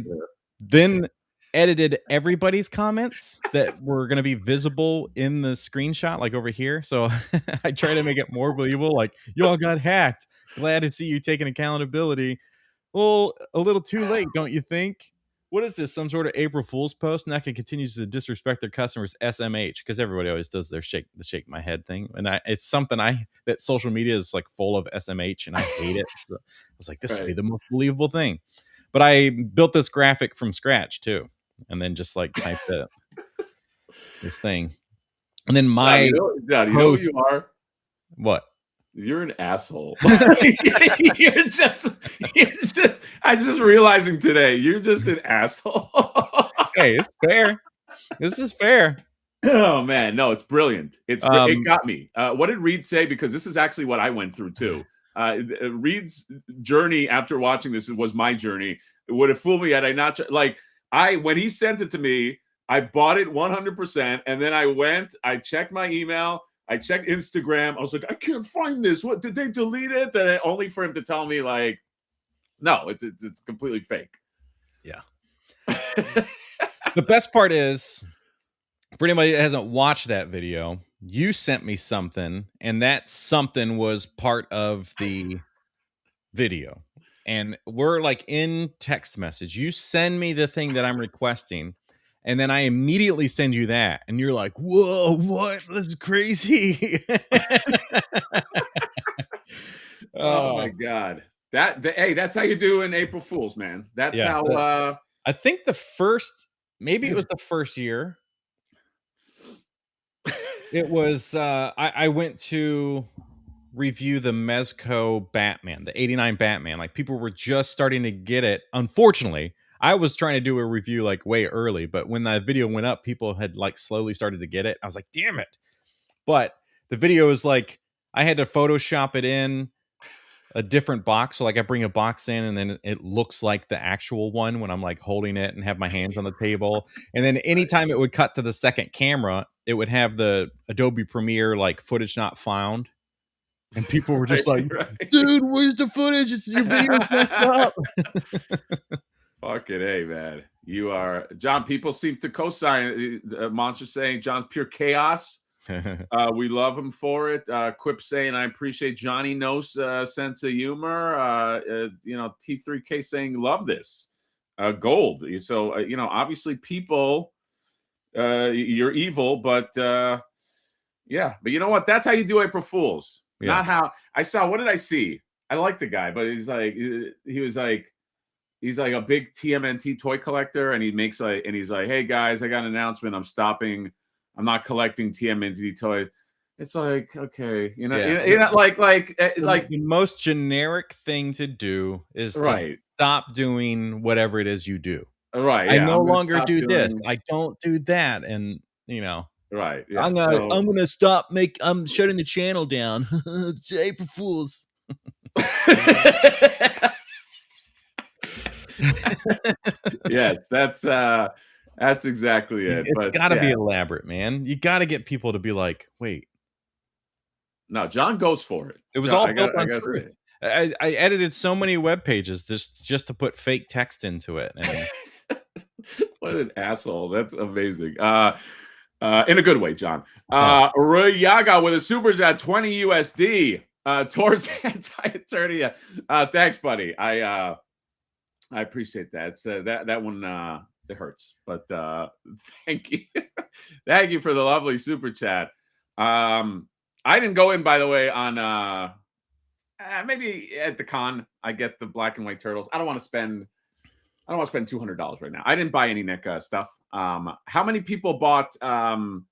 then edited everybody's comments that were going to be visible in the screenshot, like over here. So I try to make it more believable. Like, you all got hacked. Glad to see you taking accountability. Well, a little too late, don't you think? What is this? Some sort of April Fool's post? NECA continues to disrespect their customers, SMH, because everybody always does their shake my head thing, and it's something that social media is like full of SMH, and I hate it. So I was like, this would be the most believable thing. But I built this graphic from scratch too, and then just like typed this thing, and then my you know who you are? What? You're an asshole. you're just. I'm just realizing today, you're just an asshole. Hey, it's fair. This is fair. Oh man, no, it's brilliant. It Um, got me. What did Reed say? Because this is actually what I went through too. Reed's journey after watching this was my journey. It would have fooled me had I not like when he sent it to me, I bought it 100%, and then I checked my email, I checked Instagram. I was like, I can't find this. What did they delete it? And only for him to tell me like, no, it's completely fake. Yeah. The best part is, for anybody that hasn't watched that video, you sent me something, and that something was part of the video. And we're like in text message. You send me the thing that I'm requesting, and then I immediately send you that. And you're like, whoa, what? This is crazy. Oh my God. Hey, that's how you do in April Fools, man. That's Yeah. how I think maybe it was the first year. It was I went to review the Mezco Batman, the 89 Batman. Like, people were just starting to get it. Unfortunately, I was trying to do a review like way early, but when that video went up, people had like slowly started to get it. I was like, damn it. But the video is like, I had to Photoshop it in a different box. So like, I bring a box in, and then it looks like the actual one when I'm like holding it and have my hands on the table. And then anytime it would cut to the second camera, it would have the Adobe Premiere like footage not found. And people were just like, right. dude, where's the footage? Your video's messed up. Fucking hey, man. You are John. People seem to co-sign. Monster saying John's pure chaos. We love him for it. Quip saying, I appreciate Johnny Knows sense of humor. T3K saying, love this. Gold. So, obviously people, you're evil, but yeah. But you know what? That's how you do April Fools. Yeah. Not how I saw. What did I see? I like the guy, but he's like a big TMNT toy collector, and he's like, hey guys, I got an announcement. I'm stopping. I'm not collecting TMNT toys. It's like, okay, like the most generic thing to do is to stop doing whatever it is you do. Right. I no longer do this. I don't do that. And right. Yeah. I'm gonna stop. I'm shutting the channel down. It's April Fools. Yes, that's exactly it. It's got to be elaborate, man. You got to get people to be like, wait. No, John goes for it. It was all built on truth. I edited so many web pages just to put fake text into it. And what an asshole. That's amazing. In a good way, John. Roy Yaga with a super chat, 20 USD towards Anti-Eternia. Thanks, buddy. I appreciate that. It's, that one it hurts, but thank you. Thank you for the lovely super chat. I didn't go in, by the way, on maybe at the con. I get the black and white turtles. I don't want to spend $200 right now. I didn't buy any NECA stuff. How many people bought in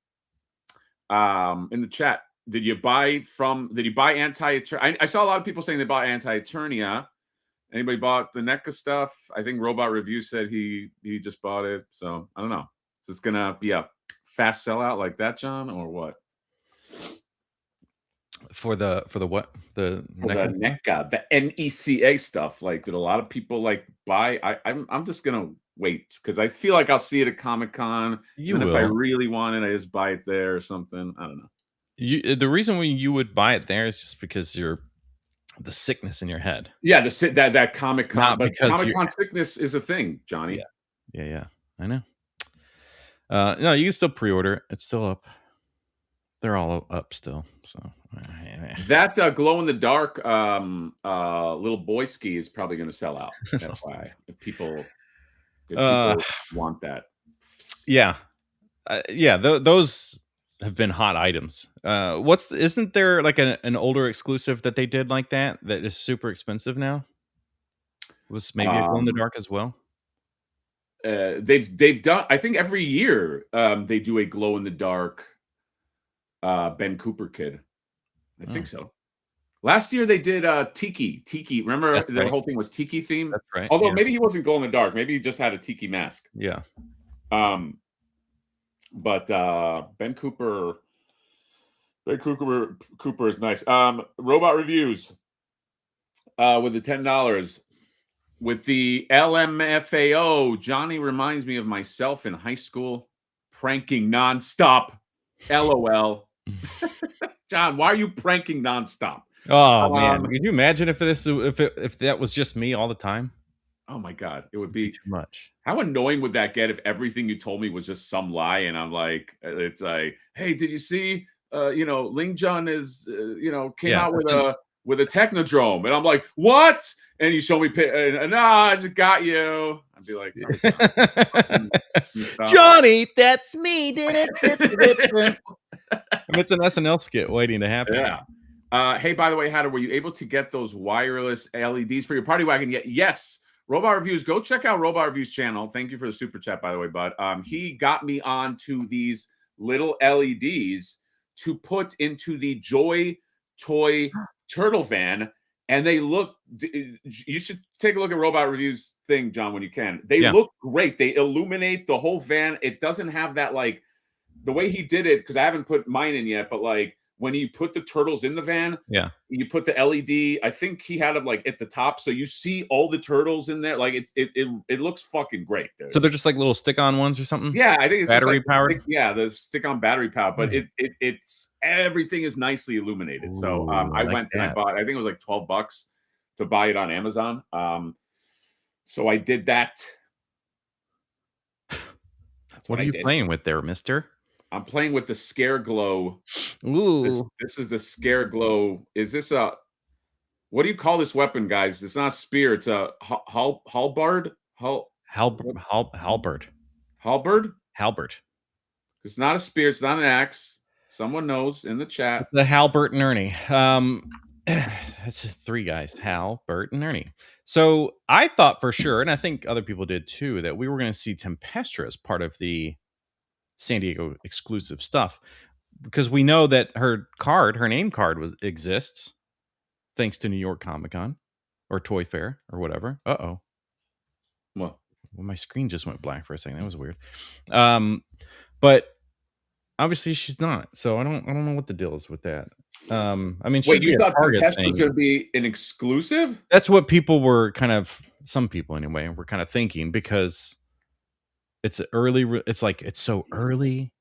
the chat? Did you buy Anti-Eternia? I saw a lot of people saying they bought Anti-Eternia. Anybody bought the NECA stuff? I think Robot Review said he just bought it. So I don't know. Is this gonna be a fast sellout like that, John, or what? For the what? The NECA, the NECA stuff. Like, did a lot of people like buy? I'm just gonna wait because I feel like I'll see it at Comic-Con. And if I really want it, I just buy it there or something. I don't know. The reason why you would buy it there is just because you're the sickness in your head. Yeah, that Comic-Con, but Comic-Con sickness is a thing, Johnny. Yeah. I know. No, you can still pre-order. It's still up. They're all up still. So that glow in the dark little boy ski is probably going to sell out. That's why if people want that. Yeah, those have been hot items. Isn't there like an older exclusive that they did like that is super expensive now? Was maybe a glow in the dark as well? They've done, I think every year they do a glow in the dark Ben Cooper kid. I think so. Last year they did Tiki. Remember the whole thing was Tiki theme? That's right. Although maybe he wasn't glow in the dark. Maybe he just had a Tiki mask. Yeah. But Ben Cooper is nice. Robot reviews with the $10. With the LMFAO, Johnny reminds me of myself in high school, pranking nonstop. LOL. John, why are you pranking nonstop? Oh man, could you imagine if that was just me all the time? Oh my God, it would It'd be too much. How annoying would that get if everything you told me was just some lie? And I'm like, it's like, hey, did you see? Ling Jun is, came Yeah, out that's an with a technodrome, and I'm like, what? And you show me, nah, I just got you. I'd be like, oh, John, can you stop? Johnny, that's me. Did it? It's an SNL skit waiting to happen. Yeah. Hey, by the way, Hatter, were you able to get those wireless LEDs for your party wagon yet? Yes. Robot Reviews, go check out Robot Reviews channel. Thank you for the super chat, by the way, bud. He got me onto these little LEDs to put into the Joy Toy Turtle Van, and they look. You should take a look at Robot Reviews thing, John, when you can. They look great. They illuminate the whole van. It doesn't have that like the way he did it, because I haven't put mine in yet, but like when you put the turtles in the van, you put the LED. I think he had them like at the top, so you see all the turtles in there. Like it looks fucking great, dude. So they're just like little stick-on ones or something. Yeah, I think it's battery powered. The stick-on battery power, but it's everything is nicely illuminated. Ooh, so I went and I bought. I think it was like $12 to buy it on Amazon. So I did that. What are you playing with there, mister? I'm playing with the Scare Glow. Ooh. This is the Scare Glow. Is this what do you call this weapon, guys? It's not a spear. It's a halberd. Halberd. Halberd? Halberd. It's not a spear. It's not an axe. Someone knows in the chat. It's the Hal, Bert, and Ernie. That's three guys: Hal, Bert, and Ernie. So I thought for sure, and I think other people did too, that we were going to see Tempestra as part of the San Diego exclusive stuff, because we know that her name card exists thanks to New York Comic Con or Toy Fair or whatever. Well, my screen just went black for a second. That was weird. But obviously she's not. So I don't know what the deal is with that. I mean, wait, you thought Tempestra was going to be an exclusive? That's what people were some people anyway, were kind of thinking, because it's early. It's like, it's so early.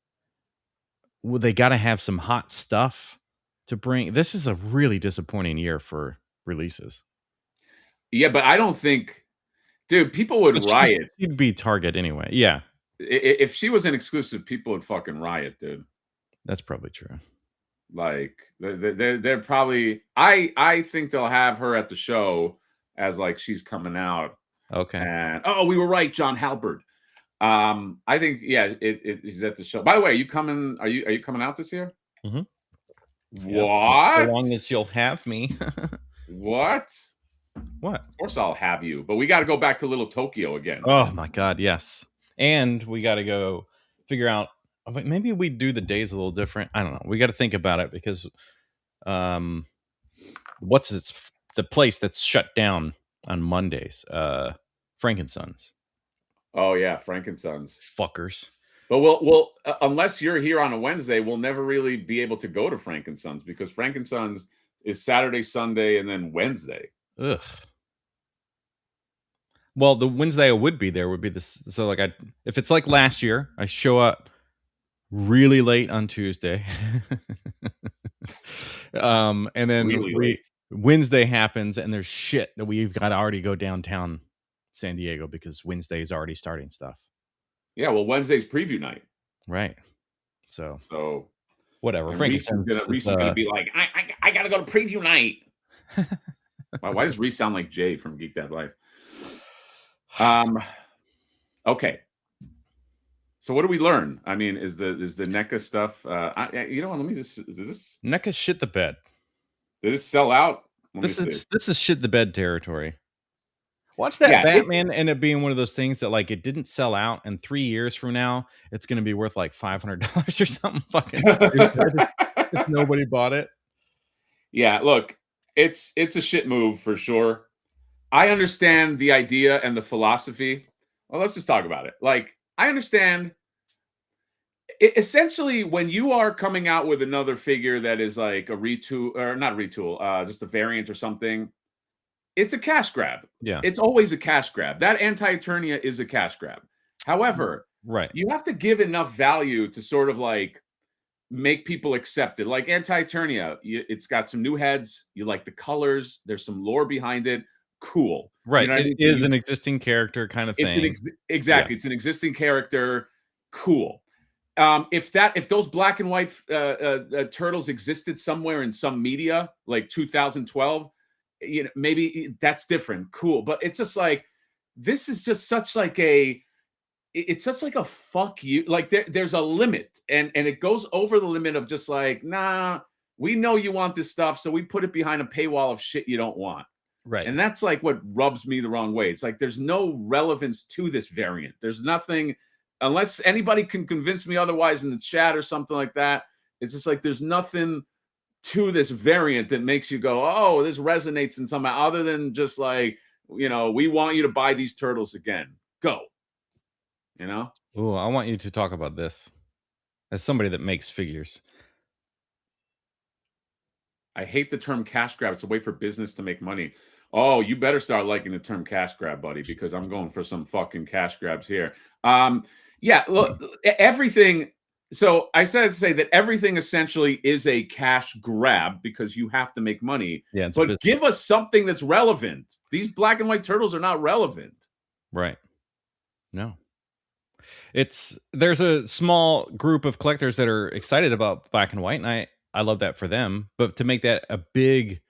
Well, they got to have some hot stuff to bring. This is a really disappointing year for releases. Yeah, but I don't think, dude, people would riot. She'd be Target anyway. Yeah. If she was an exclusive, people would fucking riot, dude. That's probably true. Like they're probably. I think they'll have her at the show as like she's coming out. Okay. And we were right, John Halberd. I think he's at the show. By the way, are you coming? Are you coming out this year? Mm-hmm. What? As long as you'll have me. What? Of course I'll have you, but we got to go back to Little Tokyo again. Oh my God, yes. And we got to go figure out. Maybe we do the days a little different. I don't know. We got to think about it, because the place that's shut down on Mondays? Frankensons. Oh yeah, Frankensons. Fuckers. But we'll unless you're here on a Wednesday, we'll never really be able to go to Frankensons, because Frankensons is Saturday, Sunday, and then Wednesday. Ugh. Well, the Wednesday I would be there would be this. So like, if it's like last year, I show up really late on Tuesday, and then really Wednesday happens, and there's shit that we've got to already go downtown San Diego, because Wednesday is already starting stuff. Yeah, well, Wednesday's preview night, right? So whatever. Reese is gonna be like, I gotta go to preview night. Why does Reese sound like Jay from Geek Dad Life? Okay. So what do we learn? I mean, is the NECA stuff? You know what? Let me just. Is this NECA shit the bed? Did this sell out? This is shit the bed territory. Watch that Batman end up being one of those things that like it didn't sell out, and 3 years from now it's going to be worth like $500 or something fucking stupid if nobody bought it. Yeah, look, it's a shit move for sure. I understand the idea and the philosophy. Well, let's just talk about it. Like, I understand Essentially, when you are coming out with another figure that is like a retool, or not retool, just a variant or something, it's a cash grab. Yeah. It's always a cash grab. That Anti-Eternia is a cash grab. However, Right. you have to give enough value to sort of like make people accept it. Like Anti-Eternia, it's got some new heads. You like the colors. There's some lore behind it. Cool. You Right. know what I It mean? So is an existing character kind of it's thing. Yeah. exactly. It's an existing character. Cool. If those black and white turtles existed somewhere in some media like 2012, maybe that's different. Cool, but it's just like this is just such like it's such like a fuck you. Like there's a limit, and it goes over the limit of just like, nah, we know you want this stuff, so we put it behind a paywall of shit you don't want. Right. And that's like what rubs me the wrong way. It's like there's no relevance to this variant. There's nothing, unless anybody can convince me otherwise in the chat or something like that. It's just like there's nothing to this variant that makes you go, oh, this resonates in some other than just like, we want you to buy these turtles again. Go. Oh, I want you to talk about this as somebody that makes figures. I hate the term cash grab. It's a way for business to make money. Oh, you better start liking the term cash grab, buddy, because I'm going for some fucking cash grabs here. Yeah, look, everything. So I said to say that everything essentially is a cash grab because you have to make money. Yeah, it's a but business. give us something that's relevant. These black and white turtles are not relevant. Right. No. There's a small group of collectors that are excited about black and white, and I love that for them. But to make that a big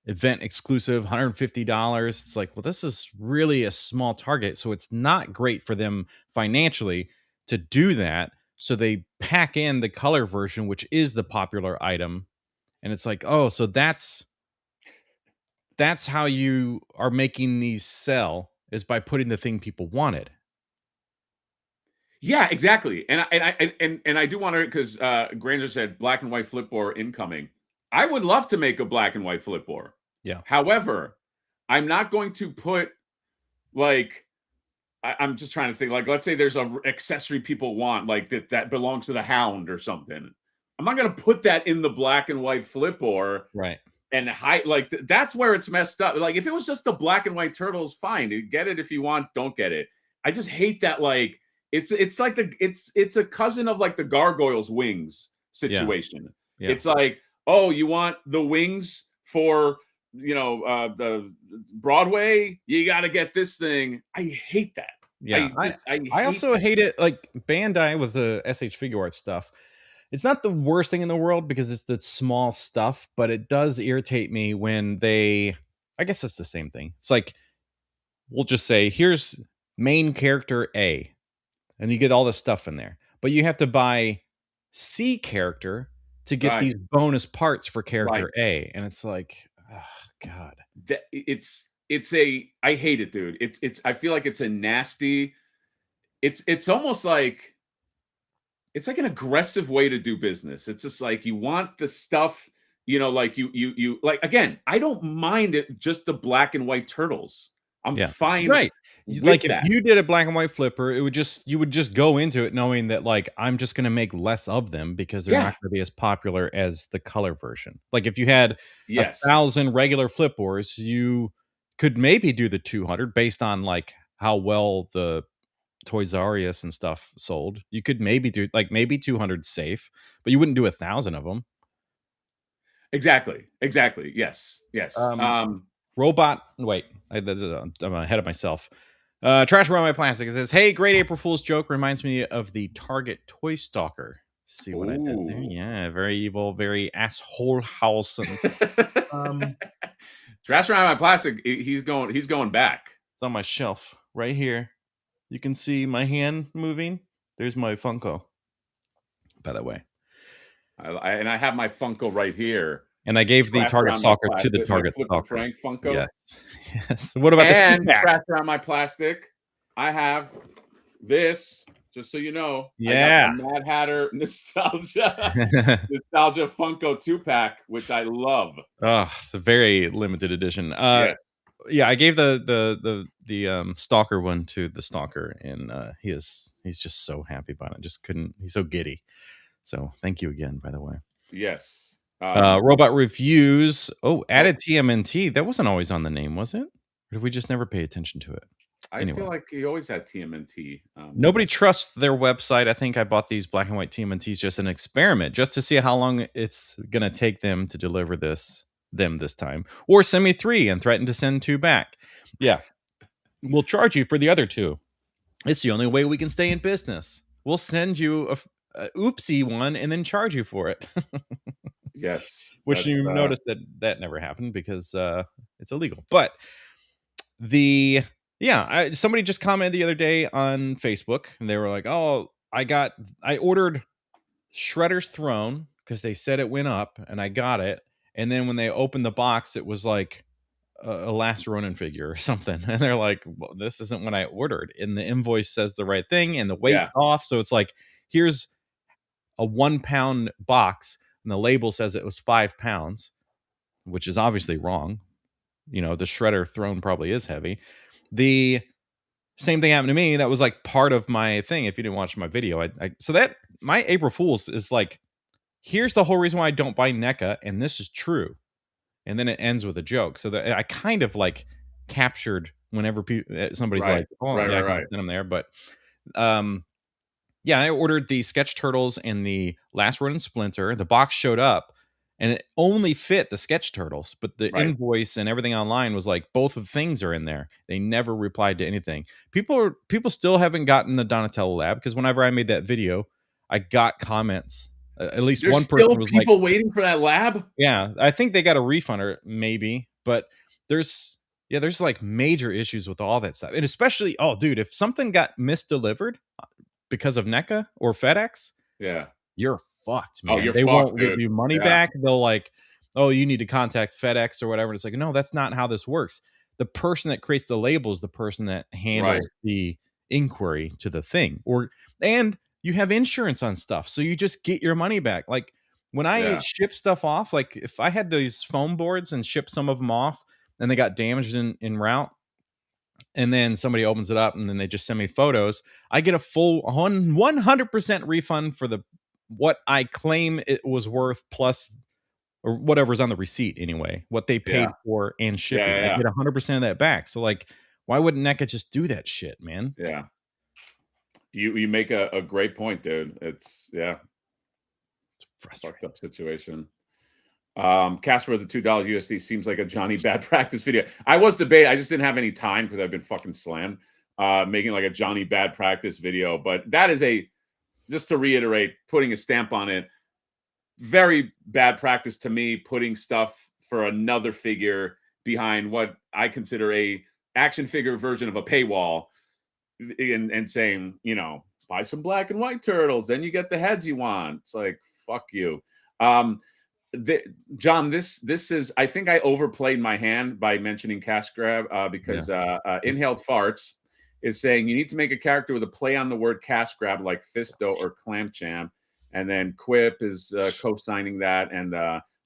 event exclusive, $150, it's like, well, this is really a small target, so it's not great for them financially to do that. So they pack in the color version, which is the popular item, and it's like, oh, so that's how you are making these sell, is by putting the thing people wanted. Yeah, exactly. And I do want to, because Granger said black and white flipboard incoming. I would love to make a black and white flipboard. Yeah. However, I'm not going to put like I'm just trying to think, like, let's say there's a accessory people want, like that belongs to the Hound or something. I'm not going to put that in the black and white flipboard. Right. And like that's where it's messed up. Like if it was just the black and white turtles, fine. You get it if you want, don't get it. I just hate that. Like it's like it's a cousin of like the gargoyles wings situation. Yeah. It's like, oh, you want the wings for the Broadway? You got to get this thing. I hate that. Yeah, I also hate it. Like Bandai with the SH Figure Art stuff. It's not the worst thing in the world because it's the small stuff, but it does irritate me when they. I guess it's the same thing. It's like we'll just say, here's main character A, and you get all this stuff in there, but you have to buy C character to get these bonus parts for character A, and it's like, oh, God, I hate it, dude. I feel like it's a nasty. It's almost like. It's like an aggressive way to do business. It's just like you want the stuff, like you like, again, I don't mind it, just the black and white turtles. I'm fine. Right. Like if you did a black and white flipper, you would just go into it knowing that like I'm just going to make less of them because they're not going to be as popular as the color version. Like if you had 1,000 regular flipboards, you could maybe do the 200 based on like how well the Toys R Us and stuff sold. You could maybe do like maybe 200 safe, but you wouldn't do 1,000 of them. Exactly. Yes. Robot. Wait, I'm ahead of myself. Trash around my plastic. It says, "Hey, great April Fool's joke reminds me of the Target Toy Stalker." See what I did there? Yeah, very evil, very asshole house. And, Trash around my plastic. He's going back. It's on my shelf right here. You can see my hand moving. There's my Funko, by the way. And I have my Funko right here. And I gave the Target Stalker to the Target Stalker. Frank Funko. Yes. What about the trash around my plastic? I have this, just so you know. Yeah. I got the Mad Hatter Nostalgia Funko 2-pack, which I love. Oh, it's a very limited edition. Yes. yeah, I gave the stalker one to the stalker, and he's just so happy about it. Just couldn't. He's so giddy. So thank you again, by the way. Yes. Robot reviews. Oh, Oh, added TMNT. That wasn't always on the name, was it? Or did we just never pay attention to it? I Anyway, feel like he always had TMNT. nobody trusts their website. I think I bought these black and white TMNTs just an experiment, just to see how long it's gonna take them to deliver them this time, or send me 3 and threaten to send 2 back. Yeah, we'll charge you for the other 2. It's the only way we can stay in business. We'll send you a oopsie one and then charge you for it. Yes, Which that's you notice that never happened because it's illegal. But somebody just commented the other day on Facebook, and they were like, "Oh, I ordered Shredder's Throne because they said it went up, and I got it. And then when they opened the box, it was like a Last Ronin figure or something." And they're like, well, "This isn't what I ordered." And the invoice says the right thing, and the weight's yeah, off. So it's like, here's a 1 pound box, and the label says it was 5 pounds, which is obviously wrong. You know, the Shredder Throne probably is heavy. The same thing happened to me. That was like part of my thing. If you didn't watch my video, so that my April Fool's is like, here's the whole reason why I don't buy NECA, and this is true. And then it ends with a joke. So that I kind of like captured whenever somebody's right, like, "Oh right, yeah, I right, can right. send them there." But yeah, I ordered the Sketch Turtles and the Last Ronin Splinter. The box showed up, and it only fit the Sketch Turtles, but the Right. invoice and everything online was like, both of the things are in there. They never replied to anything. People still haven't gotten the Donatello Lab, because whenever I made that video, I got comments. At least There's one person still was like, people waiting for that lab. "Yeah, I think they got a refund or maybe," but there's like major issues with all that stuff, and especially, oh, dude, if something got misdelivered because of NECA or FedEx, Yeah. you're fucked, Oh, man. you're They fucked, won't give dude. you money Yeah, back. They'll like, "Oh, you need to contact FedEx or whatever." And it's like, no, that's not how this works. The person that creates the label is the person that right. handles the inquiry to the thing. And you have insurance on stuff, so you just get your money back. Like when I Yeah, ship stuff off, like if I had these foam boards and ship some of them off and they got damaged in route, and then somebody opens it up and then they just send me photos, I get a full 100% refund for the what I claim it was worth, plus or whatever's on the receipt anyway, what they yeah, paid for and yeah, shipping. I yeah, get 100% of that back. So like, why wouldn't NECA just do that shit, man? yeah. You make a great point, dude. It's fucked Frustrating. up situation. Casper with the $2 USD seems like a Johnny bad practice video. I was debating. I just didn't have any time because I've been fucking slammed. Making like a Johnny bad practice video, but that is just to reiterate, putting a stamp on it. Very bad practice to me, putting stuff for another figure behind what I consider a action figure version of a paywall, and saying, buy some black and white turtles, then you get the heads you want. It's like, fuck you. Um, John, this is, I think I overplayed my hand by mentioning cash grab, because Inhaled Farts is saying you need to make a character with a play on the word cash grab, like Fisto or Clam Champ. And then Quip is co-signing that. And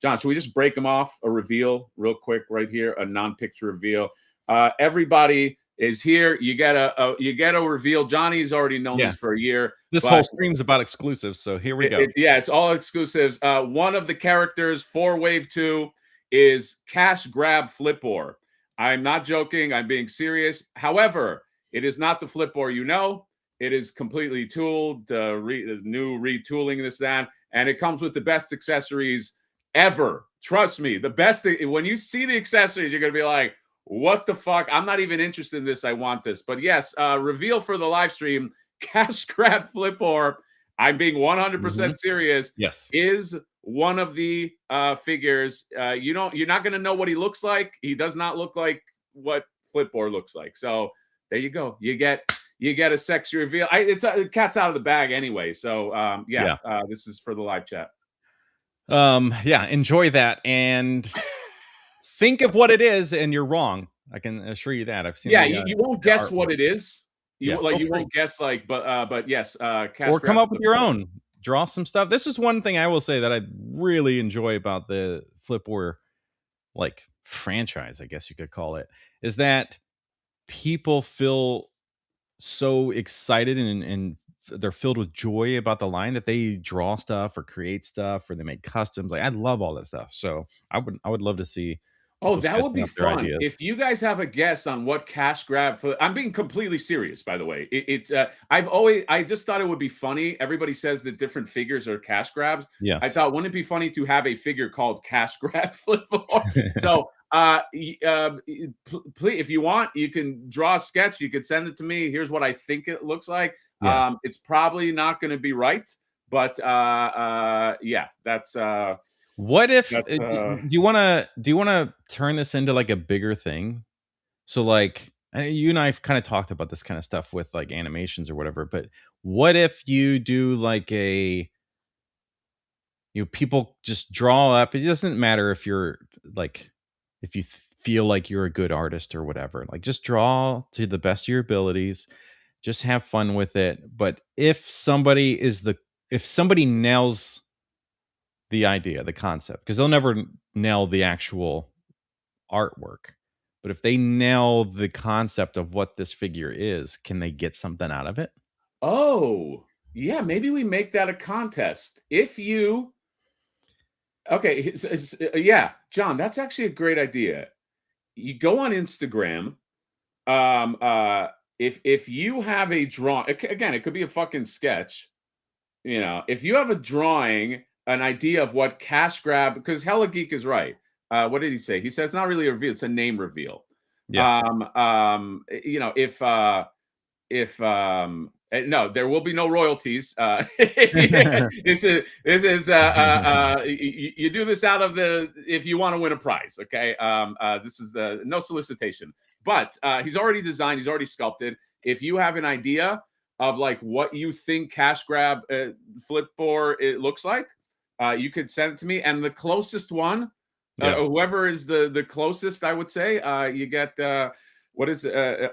John, should we just break them off? A reveal real quick right here, a non-picture reveal. Everybody is here. You get a reveal. Johnny's already known this for a year. This whole stream's about exclusives, so here we go. It's all exclusives. One of the characters for Wave 2 is Cash Grab Flipor. I'm not joking. I'm being serious. However, it is not the Flipor It is completely tooled, new retooling, this, that, and it comes with the best accessories ever. Trust me, the best. When you see the accessories, you're going to be like, what the fuck? I'm not even interested in this. I want this. But yes, reveal for the live stream, Cash Grab Flipor, I'm being 100% serious. Yes. Is one of the figures. You're not going to know what he looks like. He does not look like what Flipor looks like. So there you go. You get a sexy reveal. It's cat's out of the bag anyway. So this is for the live chat. Enjoy that and think of what it is, and you're wrong. I can assure you that. I've seen. Yeah, you won't guess what it is. You won't guess, like, but yes, or come up with your own. Draw some stuff. This is one thing I will say that I really enjoy about the Flipor like franchise, I guess you could call it, is that people feel so excited and they're filled with joy about the line that they draw stuff or create stuff or they make customs. Like I love all that stuff. So I would love to see Oh, people that would sketching be up their fun. ideas. If you guys have a guess on what cash grab for I'm being completely serious, by the way. I just thought it would be funny. Everybody says that different figures are cash grabs. I Yes. thought, wouldn't it be funny to have a figure called Cash Grab Flipboard? So, please, if you want, you can draw a sketch. You could send it to me. Here's what I think it looks like. Yeah. It's probably not going to be right, but yeah, What if that's do you want to turn this into like a bigger thing? So like you and I've kind of talked about this kind of stuff with like animations or whatever, but what if you do like people just draw up. It doesn't matter if you're like if you feel like you're a good artist or whatever. Like just draw to the best of your abilities. Just have fun with it. But if somebody nails the idea, the concept, because they'll never nail the actual artwork. But if they nail the concept of what this figure is, can they get something out of it? Oh, yeah, maybe we make that a contest. If you Okay, yeah, John, that's actually a great idea. You go on Instagram, if you have a again, it could be a fucking sketch, if you have a drawing, an idea of what cash grab, because Hella Geek is right. What did he say? He said it's not really a reveal, it's a name reveal. Yeah. If no, there will be no royalties. You do this out of if you want to win a prize. Okay, this is no solicitation, but he's already designed, he's already sculpted. If you have an idea of like what you think cash grab flipboard it looks like, you could send it to me, and the closest one, Yeah. whoever is the closest, I would say, you get what is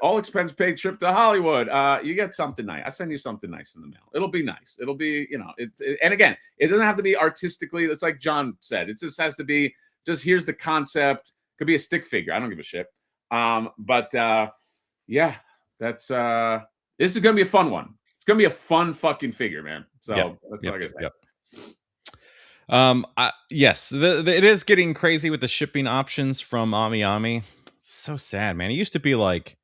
all expense paid trip to Hollywood. You get something nice. I send you something nice in the mail. It'll be nice. It'll be, and again, it doesn't have to be artistically. It's like John said. It just has to be just here's the concept. Could be a stick figure. I don't give a shit. But yeah, that's this is gonna be a fun one. It's gonna be a fun fucking figure, man. So that's all I gotta say. Yes, it is getting crazy with the shipping options from Ami Ami. So sad, man. It used to be like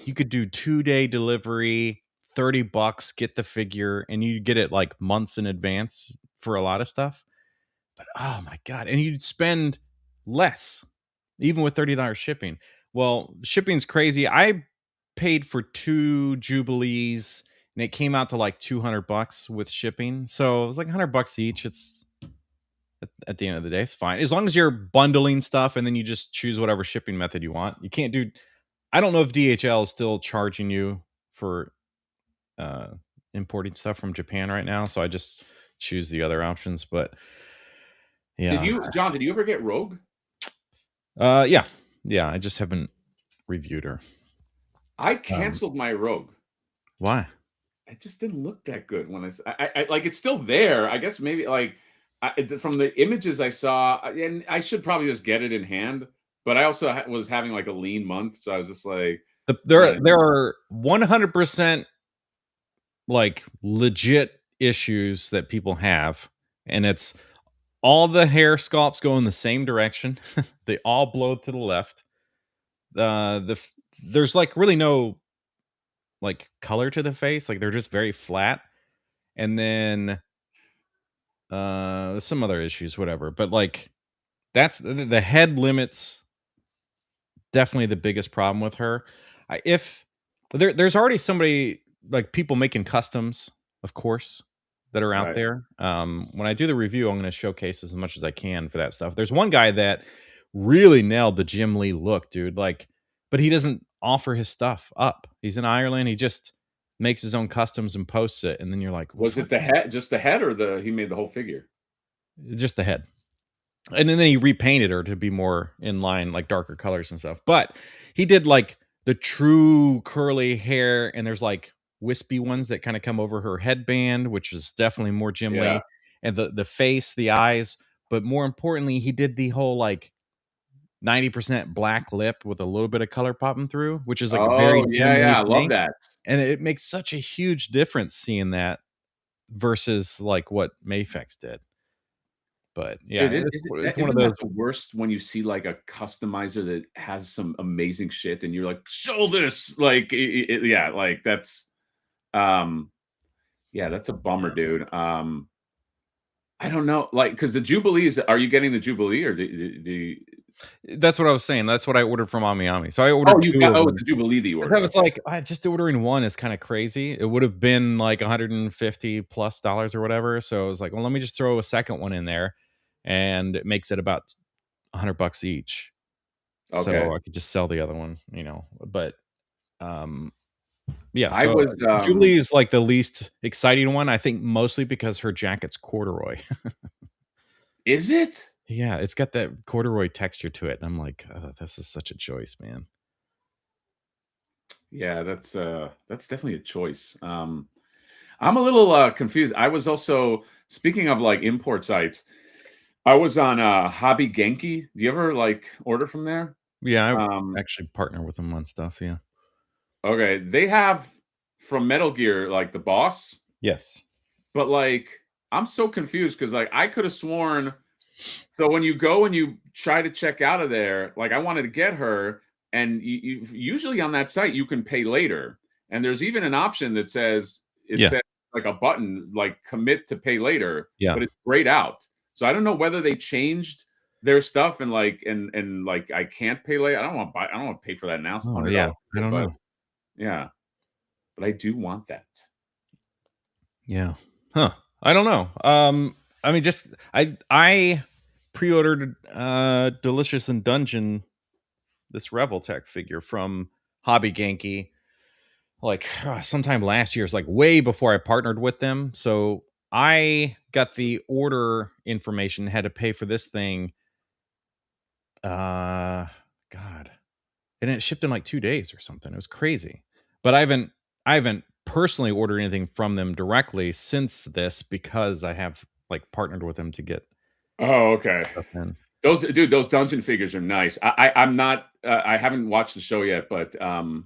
you could do 2-day delivery, $30, get the figure, and you get it like months in advance for a lot of stuff. But oh my god, and you'd spend less even with $30 shipping. Well, shipping's crazy. I paid for 2 Jubilees and it came out to like $200 with shipping. So it was like $100 each. It's at the end of the day, it's fine. As long as you're bundling stuff and then you just choose whatever shipping method you want. You can't do I don't know if DHL is still charging you for importing stuff from Japan right now, so I just choose the other options, but yeah. John, did you ever get Rogue? Yeah. Yeah, I just haven't reviewed her. I canceled my Rogue. Why? It just didn't look that good when I like it's still there. I guess maybe like from the images I saw, and I should probably just get it in hand. But I also was having like a lean month, so I was just like, there are 100% like legit issues that people have, and it's all the hair sculpts go in the same direction. They all blow to the left. There's like really no like color to the face, like they're just very flat. And then some other issues, whatever. But like that's the head limits definitely the biggest problem with her. If there's already somebody like people making customs, of course, that are out right. there. When I do the review, I'm going to showcase as much as I can for that stuff. There's one guy that really nailed the Jim Lee look, dude. Like, but he doesn't offer his stuff up. He's in Ireland. He just makes his own customs and posts it, and then you're like, well, Was it the head, just the head, or he made the whole figure? just the head. And then he repainted her to be more in line, like darker colors and stuff. But he did like the true curly hair, and there's like wispy ones that kind of come over her headband, which is definitely more Jim Yeah. Lee, and the face, the eyes. But more importantly, he did the whole like 90% black lip with a little bit of color popping through, which is like a very Oh, yeah, dimly I love pink. that. And it makes such a huge difference seeing that versus like what Mafex did. But yeah, Dude, it's one of isn't those. that the worst when you see, like, a customizer that has some amazing shit and you're like, "Show this!" Like, yeah, like, um yeah, that's a bummer, dude. I don't know, like, because the Jubilees, are you getting the Jubilee or the That's what I was saying. That's what I ordered from Ami Ami. So I Oh, ordered you 2 got of oh, it's them. the Jubilee that you 'Cause I ordered, was okay. like, just ordering 1 is kinda crazy. It would have been like $150 plus or whatever. So I was like, "Well, let me just throw a second one in there," and it makes it about $100 each. Okay. So I could just sell the other one, but, um, yeah, I so was, Julie is like the least exciting one, I think mostly because her jacket's corduroy. is it? Yeah, it's got that corduroy texture to it, and I'm like, "Oh, this is such a choice, man." Yeah, that's definitely a choice. I'm a little, confused. I was also speaking of, like, import sites, I was on, Hobby Genki. Do you ever, like, order from there? Yeah, I Um, actually partner with them on stuff, yeah. okay, they have from Metal Gear, like, the boss, Yes. but, like, I'm so confused because, like, I coulda sworn so when you go and you try to check out of there, like, I wanted to get her, and you usually on that site, you can pay later, and there's even an option that says it Yeah, says, like, a button, like, "Commit to pay later," yeah. but it's grayed out. So I don't know whether they changed their stuff and, like like, I can't pay later. I don't wanna pay for that now, it's Oh, yeah, $100, I don't but know. yeah, but I do want that. Yeah. Huh. I don't know. I mean, just I pre-ordered Delicious and Dungeon, this Reveltech figure from Hobby Genki, like sometime last year. It's like way before I partnered with them. So I got the order information, had to pay for this thing. God, and it shipped in like 2 days or something. It was crazy. But I haven't personally ordered anything from them directly since this because I have like partnered with them to get Oh, okay. stuff in. Those dungeon figures are nice. I'm not, I haven't watched the show yet, but, um,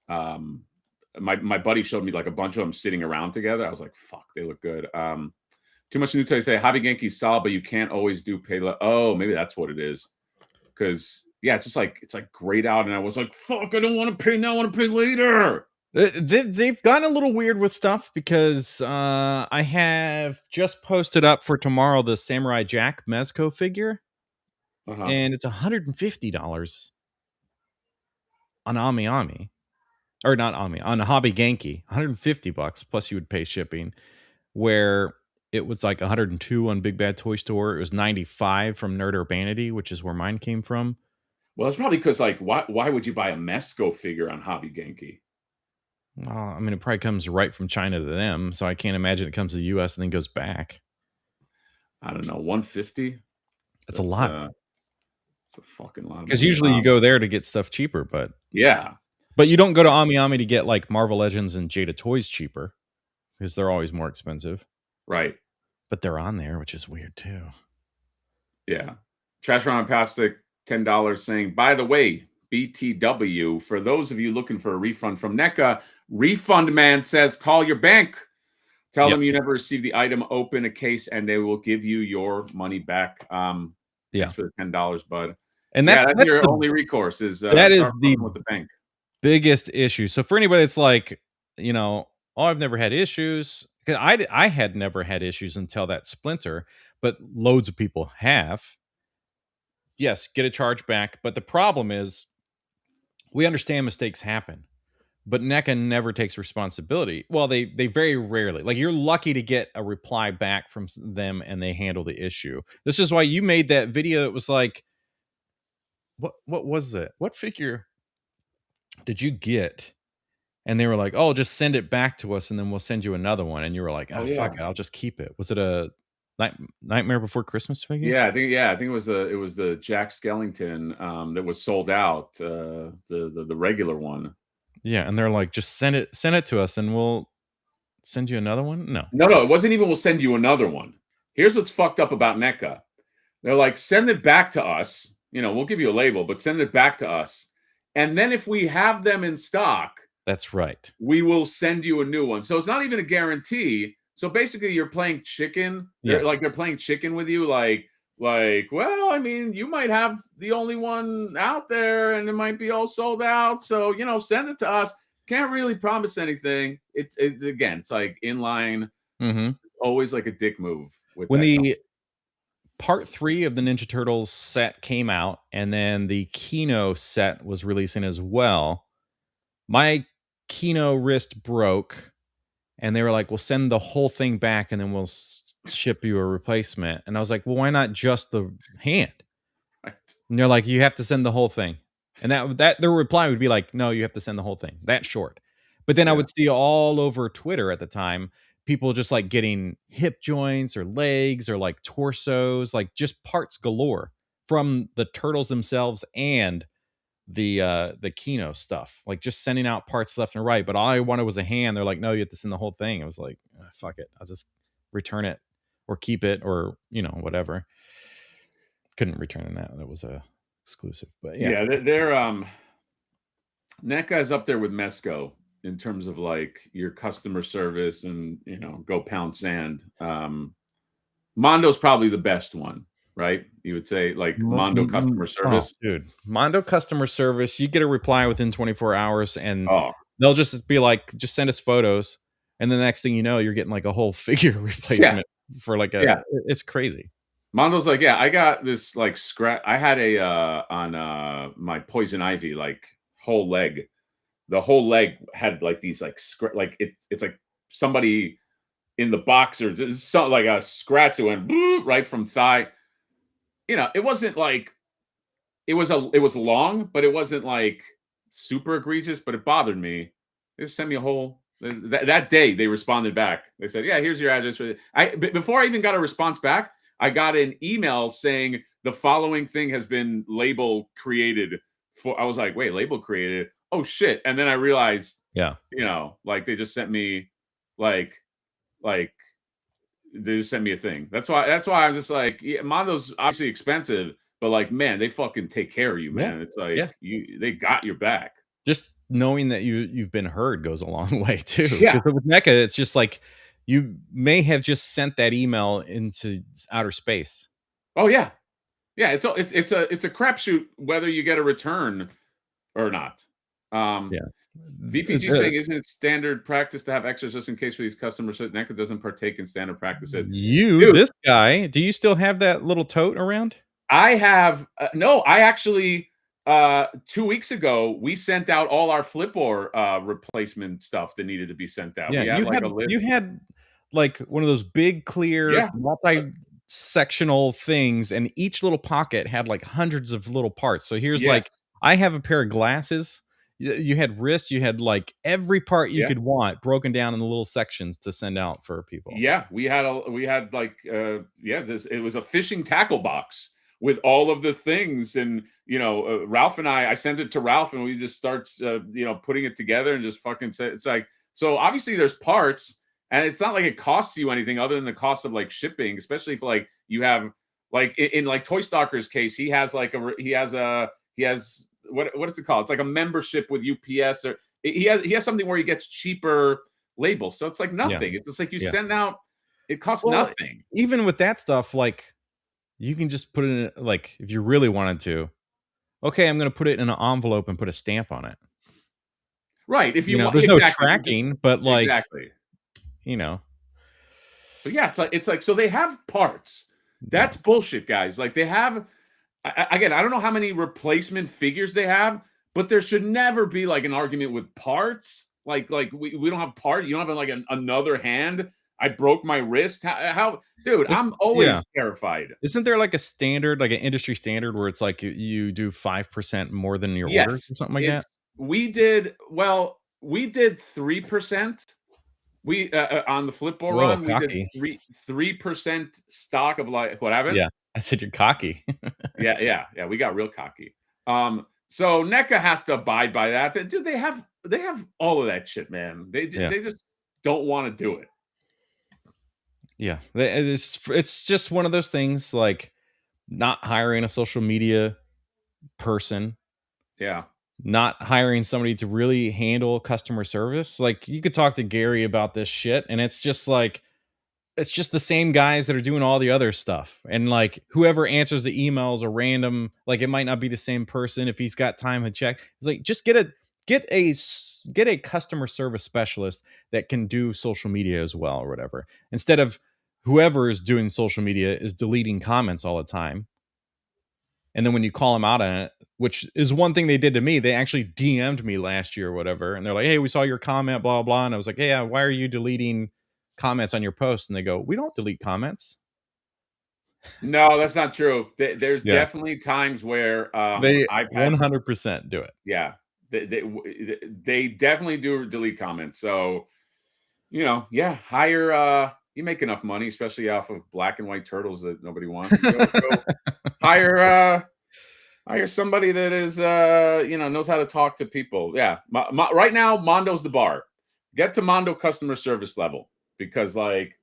my buddy showed me, like, a bunch of them sitting around together. I was like, "Fuck, they look good." Too much new to say, "Hobby Genki's solid, but you can't always do pay le" Oh, maybe that's what it is. Because yeah, it's, like, grayed out, and I was like, "Fuck, I don't wanna pay now, I wanna pay later." They've gotten a little weird with stuff because I have just posted up for tomorrow the Samurai Jack Mezco figure, Uh-huh. and it's $150 on Ami Ami. Or not Ami, on Hobby Genki, $150 plus you would pay shipping, where it was like 102 on Big Bad Toy Store. It was 95 from Nerd Urbanity, which is where mine came from. Well, it's probably because like, why would you buy a Mesco figure on Hobby Genki? I mean, it probably comes right from China to them, so I can't imagine it comes to the US and then goes back. I don't know, 150? That's a That's, lot it's a fucking lot of because money. usually you go there to get stuff cheaper, Yeah, but you don't go to Ami Ami to get like Marvel Legends and Jada Toys cheaper because they're always more expensive. right. But they're on there, which is weird too. Yeah. Trash Round Plastic, $10 saying, by the way, BTW, for those of you looking for a refund from NECA, Refund Man says, call your bank. Tell Yep. them you never received the item, open a case, and they will give you your money back. Yeah. Thanks for the $10, bud. And Yeah, that's that's that's your the only recourse is that is start the fucking with the bank. biggest issue. So for anybody that's like, oh, I've never had issues. 'Cause I had never had issues until that splinter, but loads of people have. Yes, get a charge back. But the problem is we understand mistakes happen, but NECA never takes responsibility. Well, they very rarely. Like you're lucky to get a reply back from them and they handle the issue. This is why you made that video. It was like, what was it? What figure did you get? And they were like, "Oh, just send it back to us, and then we'll send you another one." And you were like, Oh "Ah, fuck yeah. it, I'll just keep it." Was it a Nightmare Before Christmas figure? I think it was the Jack Skellington that was sold out, the regular one. Yeah, and they're like, "Just send it to us, and we'll send you another one." No, No, it wasn't even we'll send you another one. Here's what's fucked up about NECA. They're like, send it back to us. we'll give you a label, but send it back to us. And then if we have them in stock, That's right. we will send you a new one. So it's not even a guarantee. So basically, you're playing chicken. Yes. They're playing chicken with you. Well, I mean, you might have the only one out there, and it might be all sold out. So send it to us. Can't really promise anything. It's again, it's like in line. Mm-hmm. It's always like a dick move with When that the company. part 3 of the Ninja Turtles set came out, and then the Kino set was releasing as well, my Kino wrist broke, and they were like, "We'll send the whole thing back, and then we'll ship you a replacement." And I was like, "Well, why not just the hand?" Right. And they're like, "You have to send the whole thing." And that their reply would be like, "No, you have to send the whole thing." That short. But then I Yeah. would see all over Twitter at the time people just like getting hip joints or legs or like torsos, like just parts galore from the turtles themselves and the Kino stuff. Like just sending out parts left and right. But all I wanted was a hand. They're like, "No, you have to send the whole thing." I was like, fuck it. I'll just return it or keep it or whatever. Couldn't return that. That was a exclusive. But yeah. They're NECA is up there with Mesco in terms of like your customer service and go pound sand. Mondo's probably the best one, right? You would say like Mondo customer service. Dude, Mondo customer service, you get a reply within 24 hours and Oh, they'll just be like, just send us photos. And the next thing you know, you're getting like a whole figure replacement for like it's crazy. Mondo's like, yeah, I got this like scratch. I had a on my Poison Ivy like whole leg. The whole leg had like these like like it's like somebody in the boxer, something like a scratch that went right from thigh. It wasn't like it was long, but it wasn't like super egregious, but it bothered me. They just sent me a whole that day they responded back. They said, "Yeah, here's your address." Before I even got a response back, I got an email saying the following thing has been label created for. I was like, "Wait, label created? Oh shit." And then I realized, like they just sent me like they just sent me a thing. That's why I was just like, yeah, Mondo's obviously expensive, but like, man, they fucking take care of you, man. It's like they got your back. Just knowing that you've been heard goes a long way too. Yeah. Because with NECA, it's just like you may have just sent that email into outer space. Oh yeah. Yeah, it's a crapshoot whether you get a return or not. VPG saying, isn't it standard practice to have extras just in case for these customers? So NECA doesn't partake in standard practices. Dude, this guy, do you still have that little tote around? I have no. I actually 2 weeks ago we sent out all our Flipboard replacement stuff that needed to be sent out. Yeah, you had like one of those big clear multi-sectional things, and each little pocket had like hundreds of little parts. So here's like I have a pair of glasses. You had wrists, you had like every part you could want broken down in the little sections to send out for people. Yeah, we had like it was a fishing tackle box with all of the things, and Ralph and I sent it to Ralph, and we just start putting it together and just fucking say it's like, so obviously there's parts, and it's not like it costs you anything other than the cost of like shipping, especially if like you have like in like Toy Stalker's case, he has what is it called? It's like a membership with UPS, or he has something where he gets cheaper labels. So it's like nothing. It's just like you send out, it costs nothing. Even with that stuff, like you can just put it in, like if you really wanted to, okay, I'm going to put it in an envelope and put a stamp on it. Right. If you want, there's no tracking, but like, But yeah, it's like, so they have parts. That's bullshit, guys. Like they have, again, I don't know how many replacement figures they have, but there should never be like an argument with parts. Like we don't have part. You don't have like another hand. I broke my wrist. How dude? I'm always terrified. Isn't there like a standard, like an industry standard, where it's like you do 5% more than your orders or something like that? We did 3%. We on the Flipboard run, cocky. we did 3% stock of like what happened. Yeah, I said you're cocky. yeah. We got real cocky. So NECA has to abide by that. Dude, they have all of that shit, man. They just don't want to do it. Yeah, it's just one of those things, like not hiring a social media person, Yeah. not hiring somebody to really handle customer service. Like, you could talk to Gary about this shit, and it's just like, it's just the same guys that are doing all the other stuff. And like, whoever answers the emails are random. Like, it might not be the same person if he's got time to check. It's like, just get a customer service specialist that can do social media as well, or whatever, instead of whoever is doing social media is deleting comments all the time. And then when you call them out on it, which is one thing they did to me, they actually DM'd me last year or whatever. And they're like, "Hey, we saw your comment, blah, blah." And I was like, "Hey, yeah, why are you deleting comments on your post?" And they go, "We don't delete comments." No, that's not true. There's Yeah. definitely times where They I've had, 100% do it. yeah, they definitely do delete comments. So, yeah, hire. You make enough money, especially off of black and white turtles that nobody wants. Go hire. Hire somebody that is, knows how to talk to people. Yeah, right now, Mondo's the bar. Get to Mondo customer service level because, like,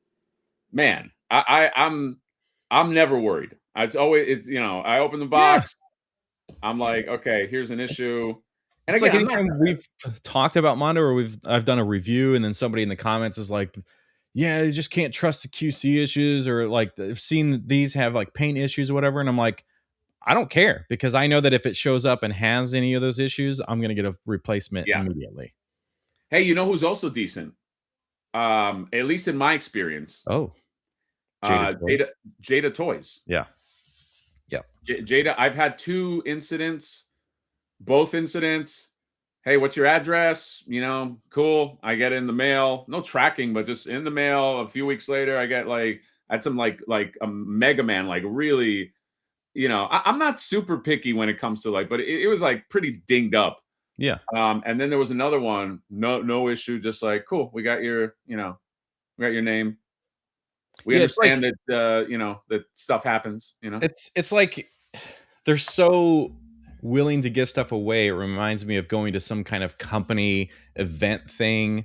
man, I'm never worried. I open the Yeah. box. I'm like, okay, here's an issue, and It's again, like I'm not. anytime we've talked about Mondo, or I've done a review, and then somebody in the comments is like, "Yeah, you just can't trust the QC issues," or like, "I've seen these have like paint issues or whatever." And I'm like, I don't care, because I know that if it shows up and has any of those issues, I'm gonna get a replacement Yeah. immediately. Hey, you know who's also decent? At least in my experience, Oh, Jada Jada Toys. Jada Toys. Yeah. Yep. Jada. I've had two incidents. Both incidents. Hey, what's your address? Cool. I get it in the mail. No tracking, but just in the mail. A few weeks later, I get I had some like a Mega Man, like really, I'm not super picky when it comes to but it was like pretty dinged up. Yeah. And then there was another one, no issue, just like, cool, we got your name. We Yeah, it's like understand that that stuff happens. it's like they're so willing to give stuff away. It reminds me of going to some kind of company event thing,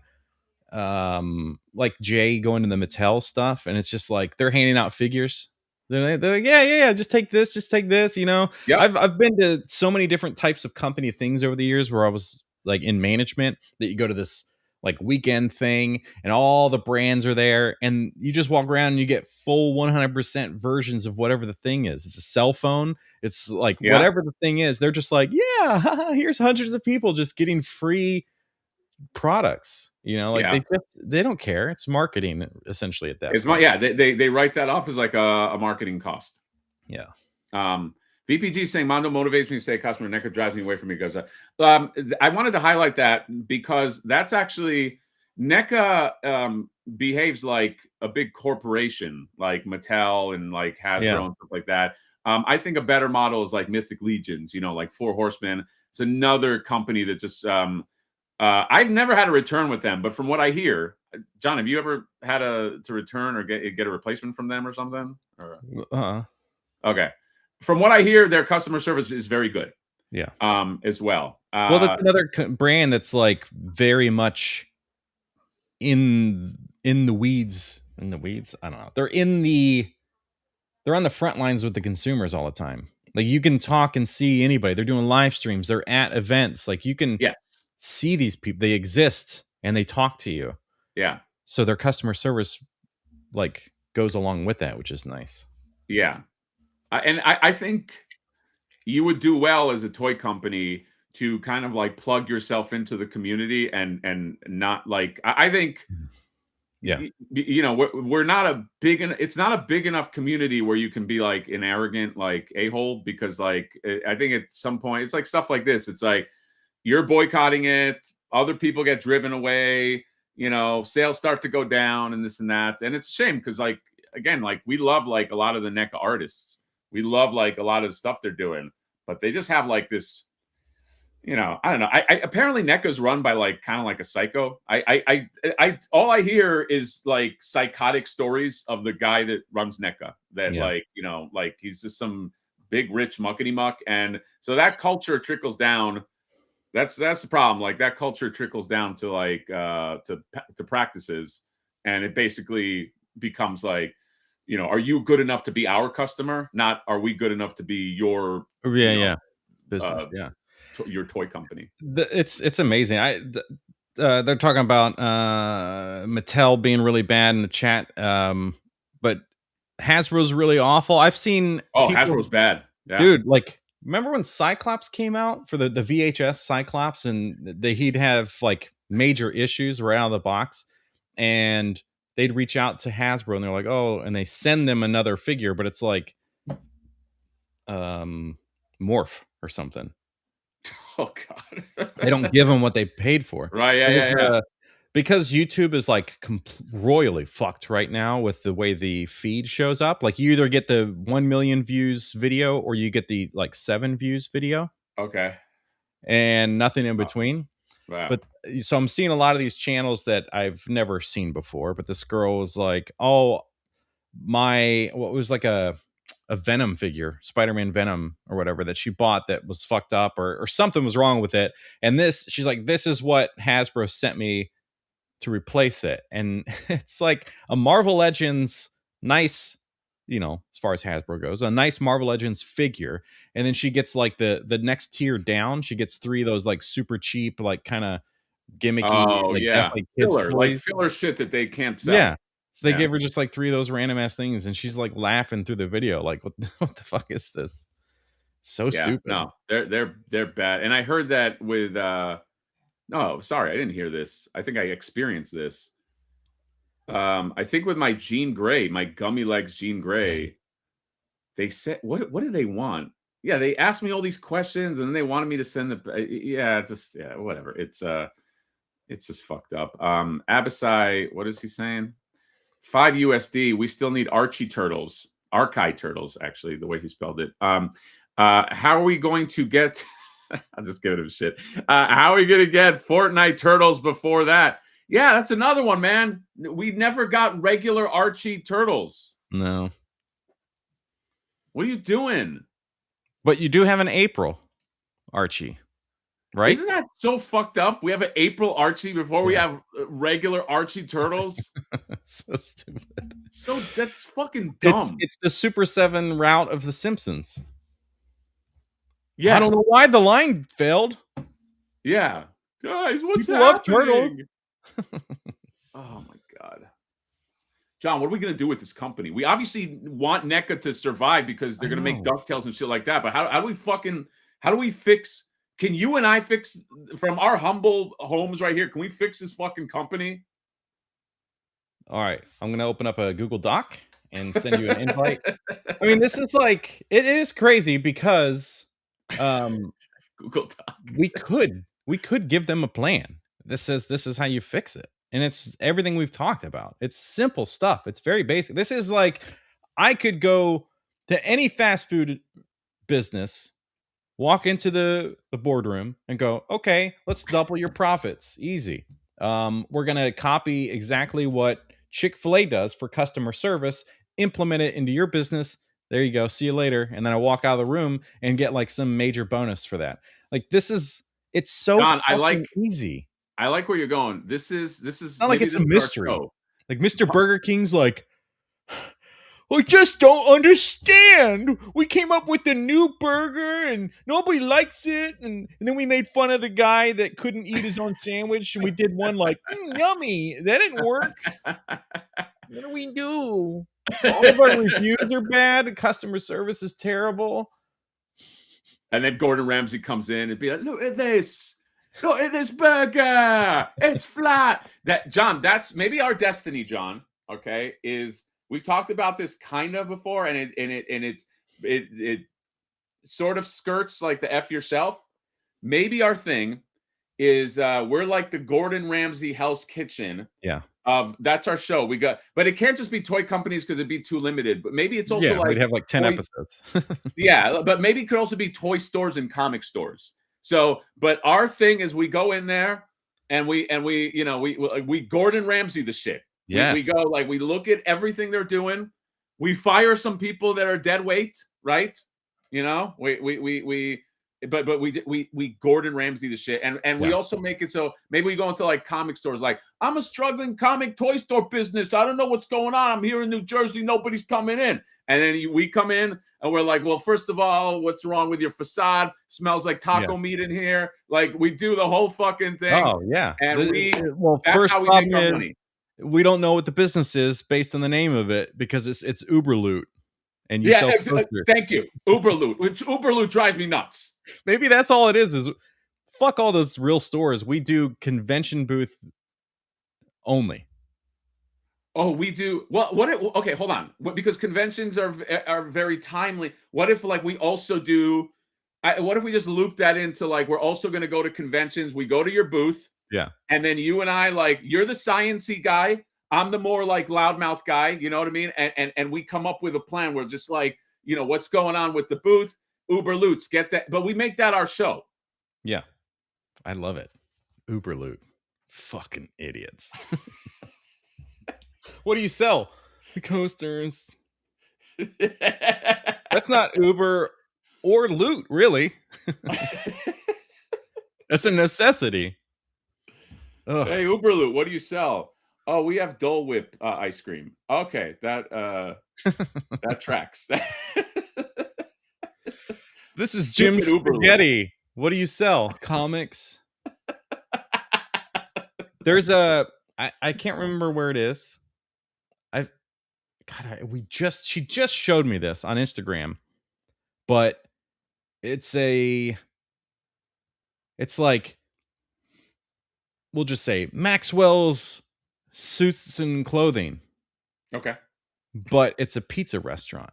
like Jay going to the Mattel stuff, and it's just like they're handing out figures. They're like, yeah, yeah, yeah, just take this. Yep. I've been to so many different types of company things over the years where I was like in management, that you go to this like weekend thing and all the brands are there, and you just walk around and you get full 100% versions of whatever the thing is. It's a cell phone. It's like Yeah. whatever the thing is. They're just like, yeah, here's hundreds of people just getting free products. Like Yeah. they don't care. It's marketing essentially at that It's my point. yeah. They write that off as like a marketing cost. Yeah. Um, VPG saying Mondo motivates me to stay a customer. NECA drives me away from me because I wanted to highlight that because that's actually NECA behaves like a big corporation like Mattel and like Yeah. Hasbro and stuff like that. I think a better model is like Mythic Legions, like Four Horsemen. It's another company that just I've never had a return with them, but from what I hear, John, have you ever had to return or get a replacement from them or something? Or, Uh-huh. okay. From what I hear, their customer service is very good, Yeah. as well. Well, that's another brand that's like very much in the weeds. In the weeds, I don't know. They're on the front lines with the consumers all the time. Like, you can talk and see anybody. They're doing live streams. They're at events. Like, you can Yes. see these people. They exist and they talk to you. Yeah. So their customer service like goes along with that, which is nice. Yeah. And I think you would do well as a toy company to kind of like plug yourself into the community and not like I think Yeah. we're not it's not a big enough community where you can be like an arrogant like a-hole because like I think at some point it's like stuff like this. It's like you're boycotting it, other people get driven away, sales start to go down and this and that. And it's a shame because like again, like we love like a lot of the NECA artists. We love like a lot of the stuff they're doing, but they just have like this I don't know. I apparently NECA's run by like kind of like a psycho. All I hear is like psychotic stories of the guy that runs NECA. That Yeah. like he's just some big rich muckety muck, and so that culture trickles down. That's the problem. Like that culture trickles down to like to practices, and it basically becomes like, are you good enough to be our customer? Not are we good enough to be your Yeah, you know yeah. business. Yeah, your toy company. It's amazing. They're talking about Mattel being really bad in the chat, but Hasbro's really awful. I've seen Oh, people, Hasbro's bad. Yeah. dude. Like, remember when Cyclops came out for the VHS Cyclops, and he'd have like major issues right out of the box, and they'd reach out to Hasbro and they're like, oh, and they send them another figure, but it's like Morph or something. Oh God. They don't give them what they paid for. Right. Yeah. Because YouTube is like royally fucked right now with the way the feed shows up. Like, you either get the 1 million views video or you get the like 7 views video. Okay. And nothing in between. Wow. But so I'm seeing a lot of these channels that I've never seen before. But this girl was like, oh, what was like a Venom figure, Spider-Man Venom or whatever, that she bought that was fucked up or something was wrong with it. And she's like, this is what Hasbro sent me to replace it. And it's like a Marvel Legends, nice, as far as Hasbro goes, a nice Marvel Legends figure. And then she gets like the next tier down. She gets 3 of those like super cheap, like kind of gimmicky, like definitely kids filler, toys. like filler shit that they can't sell. Yeah. So they give her just like 3 of those random ass things, and she's like laughing through the video, like, what the fuck is this? So stupid. No, they're bad. And I heard that with no, sorry, I didn't hear this. I think I experienced this. I think with my Jean Grey, my gummy legs Jean Grey, they said, what do they want? Yeah, they asked me all these questions, and then they wanted me to send the whatever. It's just fucked up. Abasai, what is he saying? 5 USD. We still need Archie turtles, Archie turtles, actually, the way he spelled it. How are we going to get? I'm just giving him shit. How are we going to get Fortnite turtles before that? Yeah, that's another one, man. We never got regular Archie turtles. No. What are you doing? But you do have an April Archie, right? Isn't that so fucked up? We have an April Archie before we have regular Archie turtles. So stupid. So that's fucking dumb. It's the Super 7 route of The Simpsons. Yeah, I don't know why the line failed. Yeah, guys, what's People love turtles. happening? Oh my God, John, what are we gonna do with this company? We obviously want NECA to survive because they're gonna make DuckTales and shit like that. But how do we fix? Can you and I fix from our humble homes right here? Can we fix this fucking company? All right, I'm gonna open up a Google Doc and send you an invite. I mean, this is like, it is crazy because Google Doc. we could give them a plan that says this is how you fix it, and it's everything we've talked about. It's simple stuff. It's very basic. This is like, I could go to any fast food business, walk into the boardroom and go, okay, let's double your profits. Easy. We're going to copy exactly what Chick-fil-A does for customer service, implement it into your business. There you go. See you later. And then I walk out of the room and get like some major bonus for that. Like, it's so John, easy. I like where you're going. This is not like it's a mystery. Like, Mr. Burger King's like, I just don't understand. We came up with a new burger and nobody likes it. And then we made fun of the guy that couldn't eat his own sandwich. And we did one like, yummy. That didn't work. What do we do? All of our reviews are bad. The customer service is terrible. And then Gordon Ramsay comes in and be like, look at this. Look at this burger. It's flat. John, that's maybe our destiny, John. Okay, we talked about this kind of before, and it sort of skirts like the F yourself. Maybe our thing is we're like the Gordon Ramsay Hell's Kitchen. Yeah. That's our show. But it can't just be toy companies because it'd be too limited. But maybe it's also like we'd have like 10 episodes. Yeah, but maybe it could also be toy stores and comic stores. So, but our thing is we go in there and we Gordon Ramsay the shit. Yes. We go, like, we look at everything they're doing. We fire some people that are dead weight, right? We but we Gordon Ramsay the shit, and we also make it so maybe we go into like comic stores, like, I'm a struggling comic toy store business, I don't know what's going on, I'm here in New Jersey, nobody's coming in, and then we come in and we're like, well, first of all, what's wrong with your facade? Smells like taco meat in here. Like, we do the whole fucking thing. Oh yeah, and that's first how we make our money. We don't know what the business is based on the name of it because it's Uber Loot. And you sell thank you, Uber Loot. Which Uber Loot drives me nuts. Maybe that's all it is fuck all those real stores. We do convention booth only. Oh, we do. Well, okay, hold on. Because conventions are very timely. What if like we also do? What if we just loop that into like we're also going to go to conventions? We go to your booth, and then you and I, like, you're the sciencey guy. I'm the more like loudmouth guy, you know what I mean? And we come up with a plan. We're just like, you know, what's going on with the booth? Uber Loots, get that. But we make that our show. Yeah. I love it. Uber Loot. Fucking idiots. What do you sell? The coasters. That's not Uber or Loot, really. That's a necessity. Ugh. Hey, Uber Loot, what do you sell? Oh, we have Dole Whip ice cream. Okay, that tracks. This is Jim's Spaghetti. What do you sell? Comics. There's I can't remember where it is. She just showed me this on Instagram, but it's like, we'll just say Maxwell's Suits and Clothing. Okay. But it's a pizza restaurant.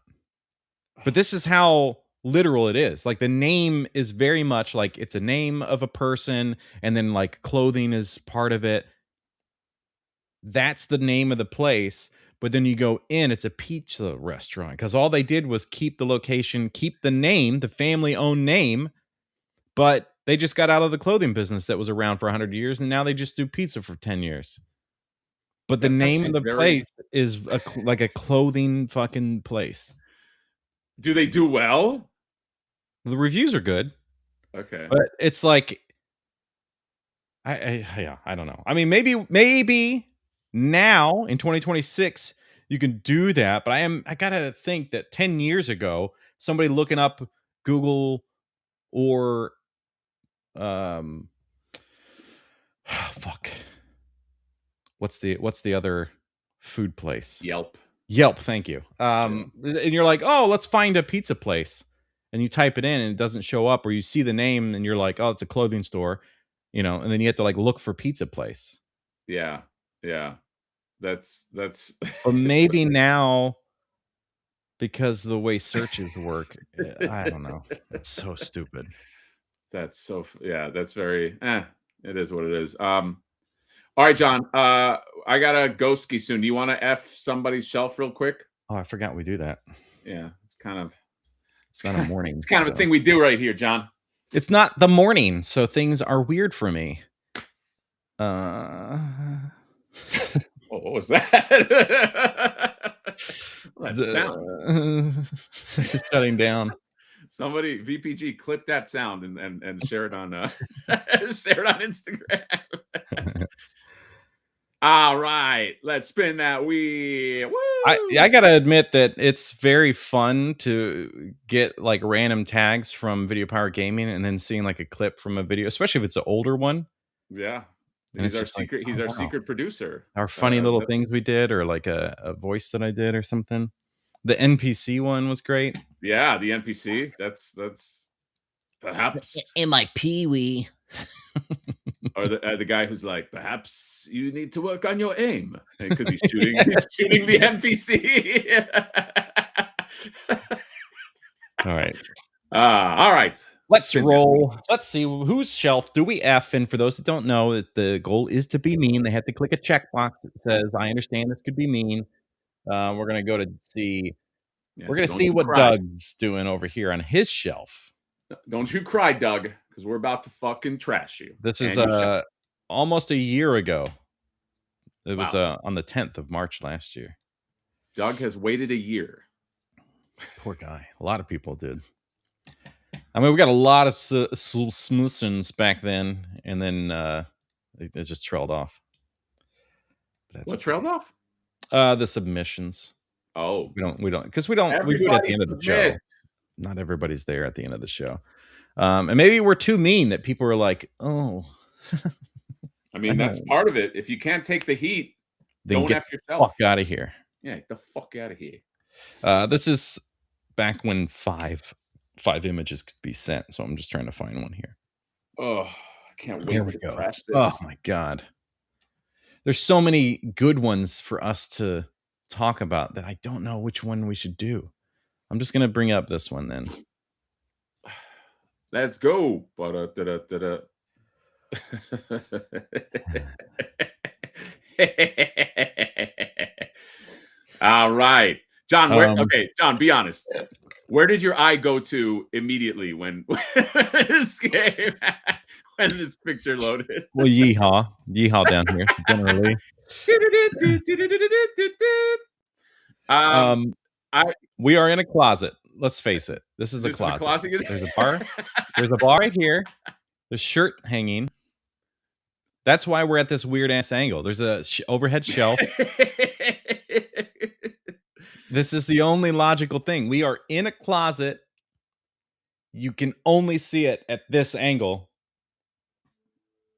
But this is how literal it is. Like, the name is very much like it's a name of a person, and then like clothing is part of it. That's the name of the place. But then you go in, it's a pizza restaurant, because all they did was keep the location, keep the name, the family-owned name, but they just got out of the clothing business that was around for 100 years, and now they just do pizza for 10 years. But the name of the place is like a clothing fucking place. Do they do well? The reviews are good. Okay. But it's like, I don't know. I mean, maybe now in 2026 you can do that, but I gotta think that 10 years ago, somebody looking up Google or fuck, what's the other food place? Yelp, thank you. And you're like, oh, let's find a pizza place, and you type it in and it doesn't show up, or you see the name and you're like, oh, it's a clothing store, you know, and then you have to like look for pizza place. Yeah that's Or maybe now, because the way searches work, I don't know, it's so stupid. That's very it is what it is. All right, John, I gotta go ski soon. Do you want to F somebody's shelf real quick? Oh, I forgot we do that. Yeah, it's not a morning. It's kind of a thing we do right here, John. It's not the morning, so things are weird for me. What was that? That sound. This is shutting down. Somebody, VPG, clip that sound and share it on share it on Instagram. All right, let's spin that wheel. Woo! I gotta admit that it's very fun to get like random tags from Video Power Gaming and then seeing like a clip from a video, especially if it's an older one. Yeah. And he's our secret. He's our secret producer. Our funny little things we did, or like a voice that I did, or something. The NPC one was great. Yeah, the NPC. That's perhaps in my pee-wee. Or the guy who's like, perhaps you need to work on your aim, because he's shooting the NPC. All right. All right. Let's roll. Let's see, whose shelf do we F? And for those that don't know, that the goal is to be mean. They have to click a checkbox that says, I understand this could be mean. We're going to go to see. Yes, we're going to see what Doug's doing over here on his shelf. Don't you cry, Doug, because we're about to fucking trash you. This is almost a year ago. It was on the 10th of March last year. Doug has waited a year. Poor guy. A lot of people did. I mean, we got a lot of submissions back then, and then it just trailed off. That's what trailed off? The submissions. Oh, we don't because we do it at the end of the show. Not everybody's there at the end of the show, and maybe we're too mean that people are like, oh. I mean, that's part of it. If you can't take the heat, then don't F yourself. Fuck out of here. Yeah, get the fuck out of here. This is back when five images could be sent, so I'm just trying to find one here. Oh, I can't wait to crash this. Oh my god. There's so many good ones for us to talk about that I don't know which one we should do. I'm just gonna bring up this one then. Let's go. All right, John. Okay, John. Be honest. Where did your eye go to immediately when this game, when this picture loaded? Well, yeehaw down here generally. We are in a closet. Let's face it. This is a closet. There's a bar. There's a bar right here. There's shirt hanging. That's why we're at this weird ass angle. There's a overhead shelf. This is the only logical thing. We are in a closet. You can only see it at this angle.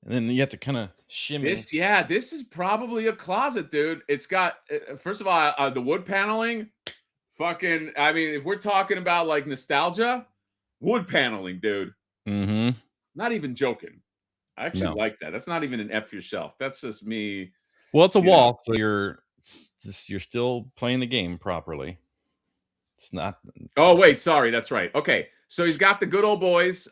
And then you have to kind of shimmy. This is probably a closet, dude. It's got, first of all, the wood paneling. Fucking, I mean, if we're talking about like nostalgia, wood paneling, dude. Mm-hmm. Not even joking. I actually like that. That's not even an F yourself. That's just me. Well, it's a wall, so you're still playing the game properly. It's not. Oh wait, sorry. That's right. Okay, so he's got the good old boys,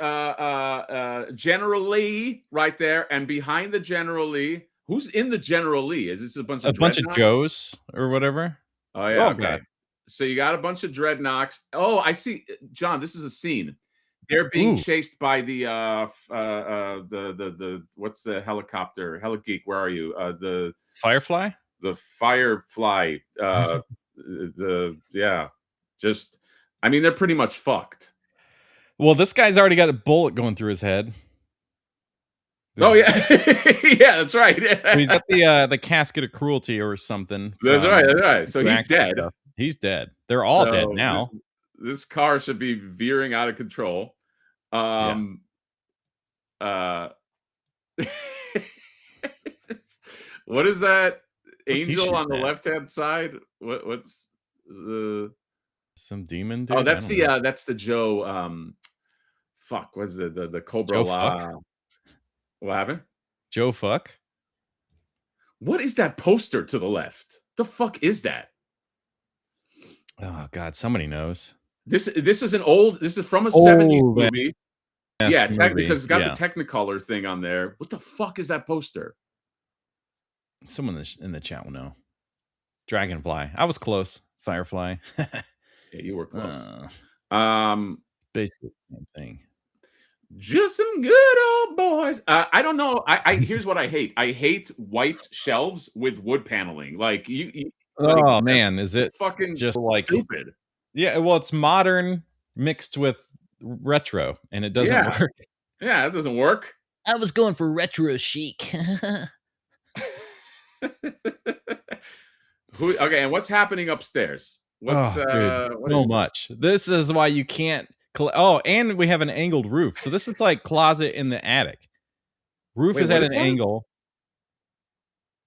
General Lee right there, and behind the General Lee, who's in the General Lee? Is this a bunch of Joes or whatever? Oh yeah. Okay. God. So you got a bunch of dreadnoughts. Oh, I see, John. This is a scene. They're being chased by the what's the helicopter? Heligeek, where are you? The Firefly? The Firefly. Just, I mean, they're pretty much fucked. Well, this guy's already got a bullet going through his head. Oh yeah, yeah, that's right. He's got the casket of cruelty or something. That's right. So he's dead. Stuff. He's dead. They're all dead now. This car should be veering out of control. What is that angel on the left-hand side? What's the some demon dude? Oh, that's the Joe fuck, what's the Cobra La? What happened? Joe fuck? What is that poster to the left? The fuck is that? Oh god, somebody knows. This is from a 70s movie. Yeah, because it's got the Technicolor thing on there. What the fuck is that poster? Someone in the chat will know. Dragonfly. I was close. Firefly. Yeah, you were close. Basically the same thing. Just some good old boys. I don't know. Here's what I hate. I hate white shelves with wood paneling. Like oh man, is it fucking just like stupid? Yeah, well, it's modern mixed with retro, and it doesn't work. Yeah, it doesn't work. I was going for retro chic. Okay, and what's happening upstairs? What's so much? This is why you can't. And we have an angled roof, so this is like closet in the attic. Roof is at an angle.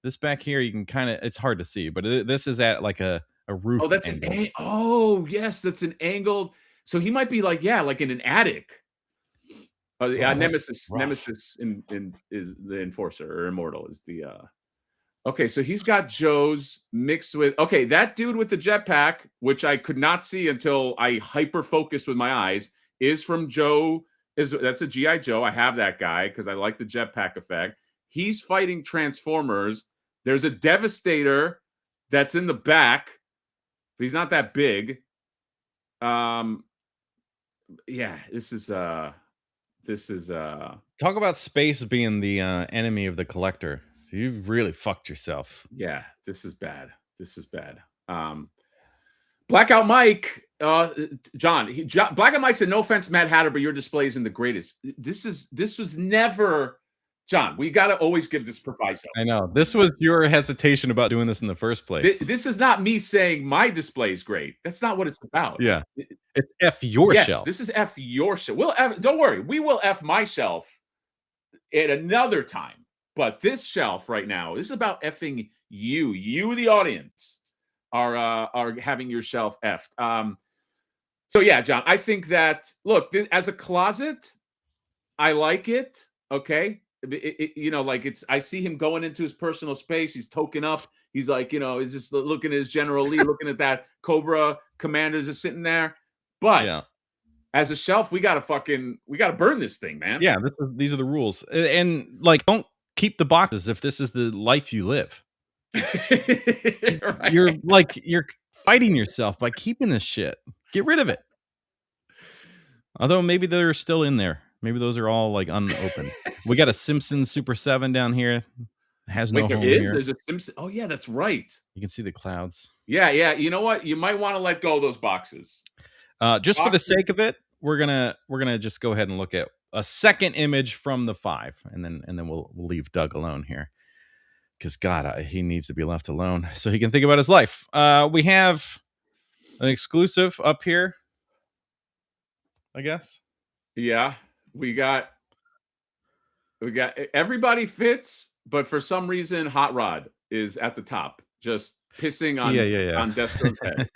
This back here, you can kind of. It's hard to see, but this is at like a roof. Oh, that's angle. Oh, yes, that's an angled. So he might be like in an attic. Nemesis is the enforcer, or Immortal is the. Okay, so he's got Joe's mixed with. Okay, that dude with the jetpack, which I could not see until I hyper focused with my eyes, is from Joe. That's a GI Joe. I have that guy because I like the jetpack effect. He's fighting Transformers. There's a Devastator that's in the back. But he's not that big. Yeah, this is talk about space being the enemy of the collector. You really fucked yourself. Yeah, this is bad. Blackout Mike John, Black and Mike said, no offense, Mad Hatter, but your display isn't the greatest. This was never, John, we got to always give this proviso. I know. This was your hesitation about doing this in the first place. This is not me saying my display is great. That's not what it's about. Yeah. It's F your shelf. This is F your shelf. Don't worry. We will F my shelf at another time. But this shelf right now, this is about effing you. You, the audience, are having your shelf effed. So yeah, John, I think that, look, as a closet, I like it. Okay. I see him going into his personal space. He's token up. He's like, he's just looking at his General Lee, looking at that Cobra commander just sitting there. But as a shelf, we got to burn this thing, man. Yeah. These are the rules. And like, don't keep the boxes if this is the life you live. Right. You're fighting yourself by keeping this shit. Get rid of it. Although maybe they're still in there. Maybe those are all like unopened. We got a Simpsons Super 7 down here. Has no home here. There's a Simpsons. Oh yeah, that's right. You can see the clouds. Yeah. You know what? You might want to let go of those boxes. Just for the sake of it, we're gonna just go ahead and look at a second image from the 5, and then we'll leave Doug alone here. Because God, he needs to be left alone so he can think about his life. We have an exclusive up here, I guess. Yeah, we got everybody fits, but for some reason, Hot Rod is at the top, just pissing on on Destro's head.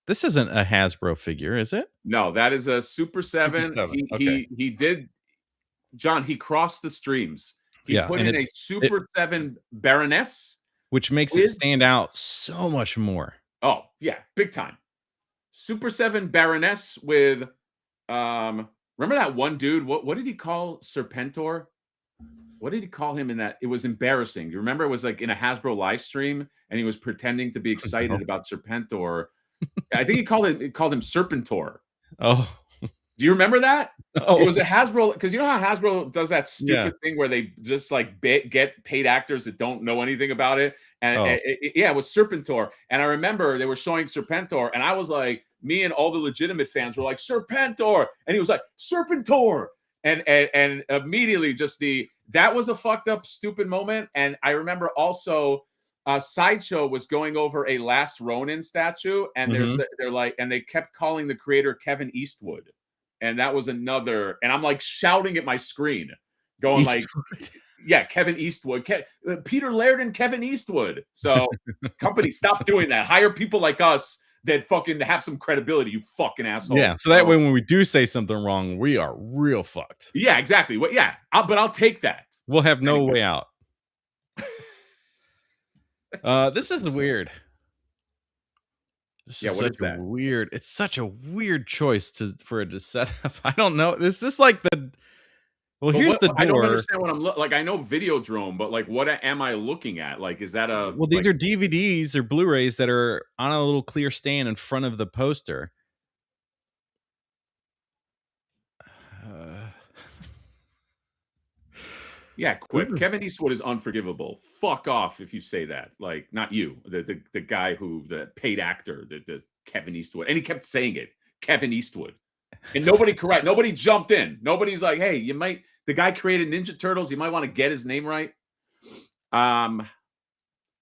This isn't a Hasbro figure, is it? No, that is a Super 7. He did. John, he crossed the streams. He put in a Super 7 Baroness. Which makes it stand out so much more. Oh, yeah, big time. Super 7 Baroness with, remember that one dude? What did he call Serpentor? What did he call him in that? It was embarrassing. You remember it was like in a Hasbro live stream and he was pretending to be excited about Serpentor. I think he called him Serpentor. Oh. Do you remember that? Oh. It was a Hasbro, because you know how Hasbro does that stupid thing where they just like get paid actors that don't know anything about it. And it was Serpentor. And I remember they were showing Serpentor, and I was like, me and all the legitimate fans were like, Serpentor. And he was like, Serpentor. And immediately that was a fucked up, stupid moment. And I remember also Sideshow was going over a Last Ronin statue, and they're like, and they kept calling the creator Kevin Eastwood. And that was another, and I'm like shouting at my screen, going Eastwood. Like, yeah, Kevin Eastwood, Peter Laird and Kevin Eastwood. So company, stop doing that. Hire people like us that fucking have some credibility, you fucking asshole. Yeah, so that way when we do say something wrong, we are real fucked. Yeah, exactly. Well, yeah, but I'll take that. We'll have no way out. This is weird. This is such a weird. It's such a weird choice for it to set up. I don't know. Is this like the? Well, but here's the door. I don't understand what I'm like. I know Videodrome, but like, what am I looking at? Like, is that a? Well, these are DVDs or Blu-rays that are on a little clear stand in front of the poster. Yeah, quick. Kevin Eastwood is unforgivable. Fuck off if you say that. Like, not you, the guy the paid actor, the Kevin Eastwood, and he kept saying it, Kevin Eastwood, and nobody jumped in. Nobody's like, hey, the guy created Ninja Turtles. You might want to get his name right.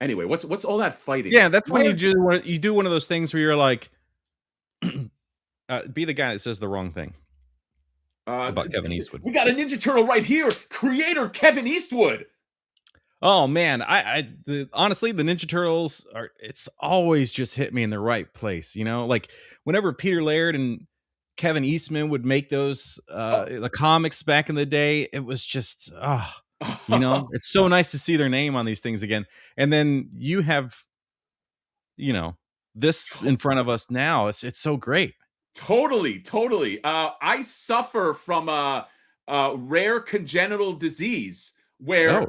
Anyway, what's all that fighting? Yeah, that's when you do one of those things where you're like, be the guy that says the wrong thing. About Kevin Eastwood. We got a Ninja Turtle right here. Creator Kevin Eastwood. Oh man, honestly, the Ninja Turtles it's always just hit me in the right place. You know, like whenever Peter Laird and Kevin Eastman would make those the comics back in the day, it was just you know, it's so nice to see their name on these things again. And then you have, you know, this in front of us now. It's so great. Totally. I suffer from a rare congenital disease where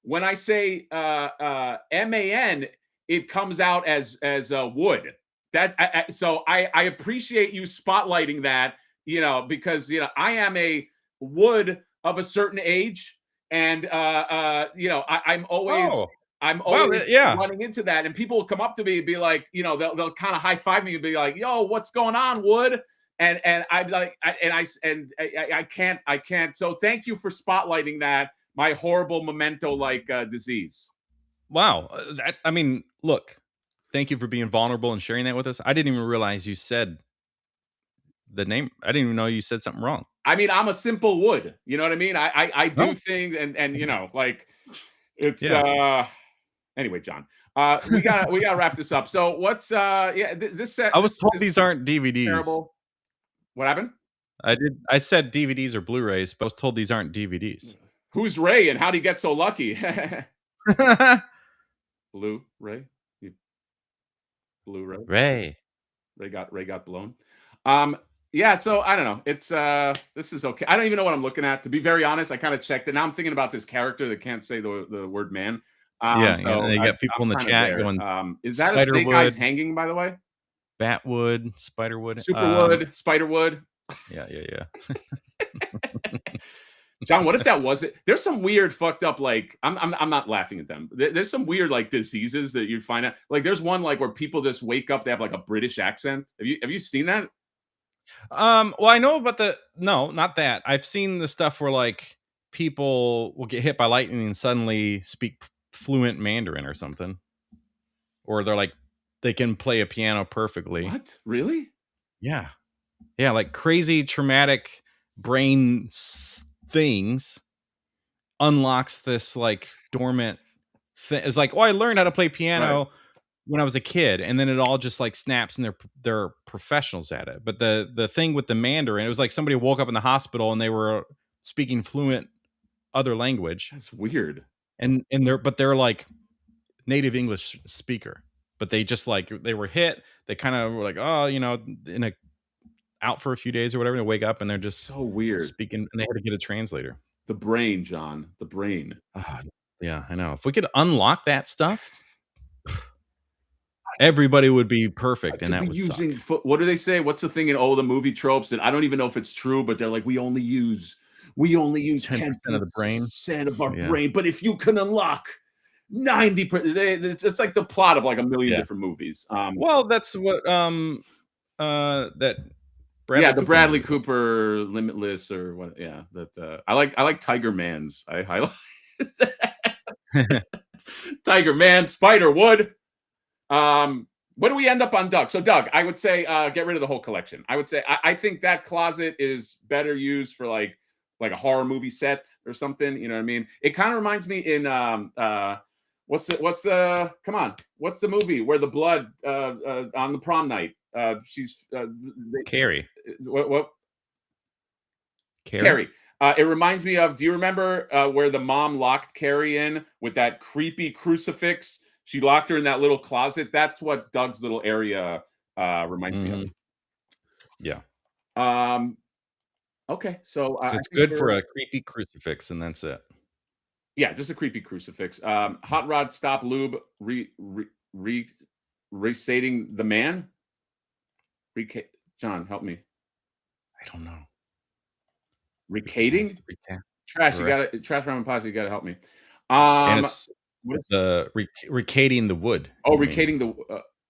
when I say MAN, it comes out as wood. That so I appreciate you spotlighting that, you know, because you know I am a wood of a certain age, and you know I'm always I'm always yeah. running into that, and people will come up to me and be like, you know, they'll kind of high five me and be like, "Yo, what's going on, Wood?" And I'm like, I can't. So thank you for spotlighting that, my horrible memento like disease. Wow. I mean, look, thank you for being vulnerable and sharing that with us. I didn't even realize you said the name. I didn't even know you said something wrong. I mean, I'm a simple Wood. You know what I mean? I do No. things, and you know, like it's Yeah. Anyway, John. We gotta wrap this up. So what's this set? I was told this these aren't DVDs. terrible. What happened? I said DVDs or Blu-rays, but I was told these aren't DVDs. Who's Ray and how'd he get so lucky? Blue Ray? Blue Ray? Ray. Ray got blown. Yeah, so I don't know. It's this is okay. I don't even know what I'm looking at. To be very honest, I kind of checked it. Now I'm thinking about this character that can't say the word man. Yeah, So and they got people in the chat going, is that a Snake Eyes Spiderwood, hanging, by the way? Batwood, Spiderwood, Superwood, Spiderwood. Yeah. John, what if that was it? There's some weird fucked up, like I'm not laughing at them. There's some weird like diseases that you find out. Like there's one like where people just wake up, they have like a British accent. Have you seen that? Well, I know about no, not that. I've seen the stuff where like people will get hit by lightning and suddenly speak fluent Mandarin or something. Or they're like they can play a piano perfectly. What? Really? Yeah. Yeah, like crazy traumatic brain things unlocks this like dormant thing. It's like, oh, I learned how to play piano when I was a kid, and then it all just like snaps, and they're professionals at it. But the thing with the Mandarin, it was like somebody woke up in the hospital and they were speaking fluent other language. That's weird. And they're like native English speaker, but they just like they were hit. They kind of were like, oh, you know, out for a few days or whatever. They wake up and they're just so weird speaking, and they had to get a translator. The brain, John. The brain. Yeah, I know. If we could unlock that stuff, everybody would be perfect, and that would suck. What do they say? What's the thing in the movie tropes? And I don't even know if it's true, but they're like, we only use 10% of the brain of our brain. But if you can unlock 90%, it's like the plot of like a million different movies. Well, that's what that. The Bradley Cooper Limitless or what? Yeah, that I like Tiger Man's. I highlight Tiger Man, Spiderwood. What do we end up on, Doug? So, Doug, I would say get rid of the whole collection. I would say I think that closet is better used for like a horror movie set or something. You know what I mean? It kind of reminds me in what's the movie where the blood on the prom night? She's Carrie. What? Carrie. It reminds me of. Do you remember where the mom locked Carrie in with that creepy crucifix? She locked her in that little closet. That's what Doug's little area reminds me of. Yeah. Okay, so it's good for a creepy crucifix, and that's it. Yeah, just a creepy crucifix. Hot Rod Stop Lube restating the man. John, help me. I don't know. Recating? Trash, you got to Trash Ramen Pasta, you got to help me. And it's the recating the wood. Oh, recating the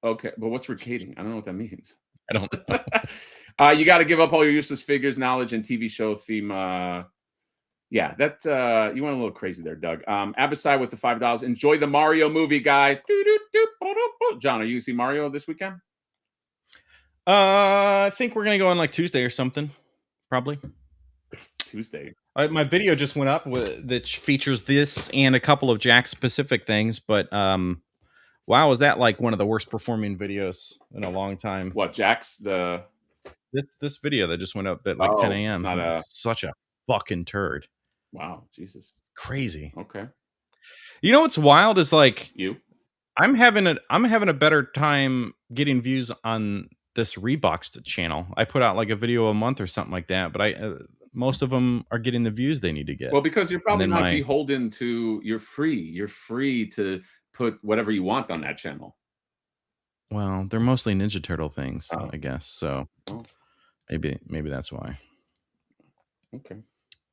okay, but what's recating? I don't know what that means. I don't know. You got to give up all your useless figures, knowledge, and TV show theme. Yeah, that you went a little crazy there, Doug. Abasai with the $5. Enjoy the Mario movie, guy. John, are you gonna see Mario this weekend? I think we're gonna go on like Tuesday or something. Probably Tuesday. My video just went up that features this and a couple of Jack specific things, but wow, is that like one of the worst performing videos in a long time? What, Jack's this video that just went up at like 10 a.m. Such a fucking turd. Wow, Jesus, it's crazy. Okay, you know what's wild is like you. I'm having a better time getting views on this Reeboxed channel. I put out like a video a month or something like that, but most of them are getting the views they need to get. Well, because you're probably not beholden to. You're free to put whatever you want on that channel. Well, they're mostly Ninja Turtle things, I guess. So maybe that's why. Okay.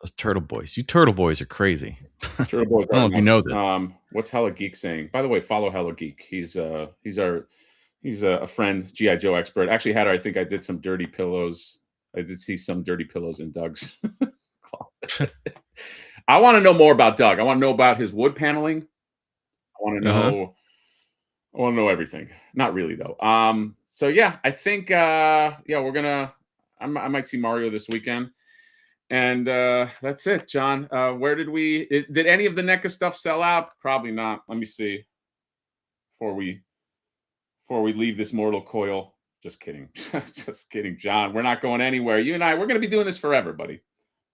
Those turtle boys. You turtle boys are crazy. Turtle boys. I don't know if you know this. What's Hella Geek saying? By the way, follow Hella Geek. He's a friend, GI Joe expert. Actually, I think I did some dirty pillows. I did see some dirty pillows in Doug's closet. I want to know more about Doug. I want to know about his wood paneling. I want to know. I want to know everything. Not really though. So yeah, I think we're gonna. I might see Mario this weekend, and that's it, John. Where did did any of the NECA stuff sell out? Probably not. Let me see. Before we leave this mortal coil. Just kidding. Just kidding, John. We're not going anywhere. You and I, we're gonna be doing this forever, buddy.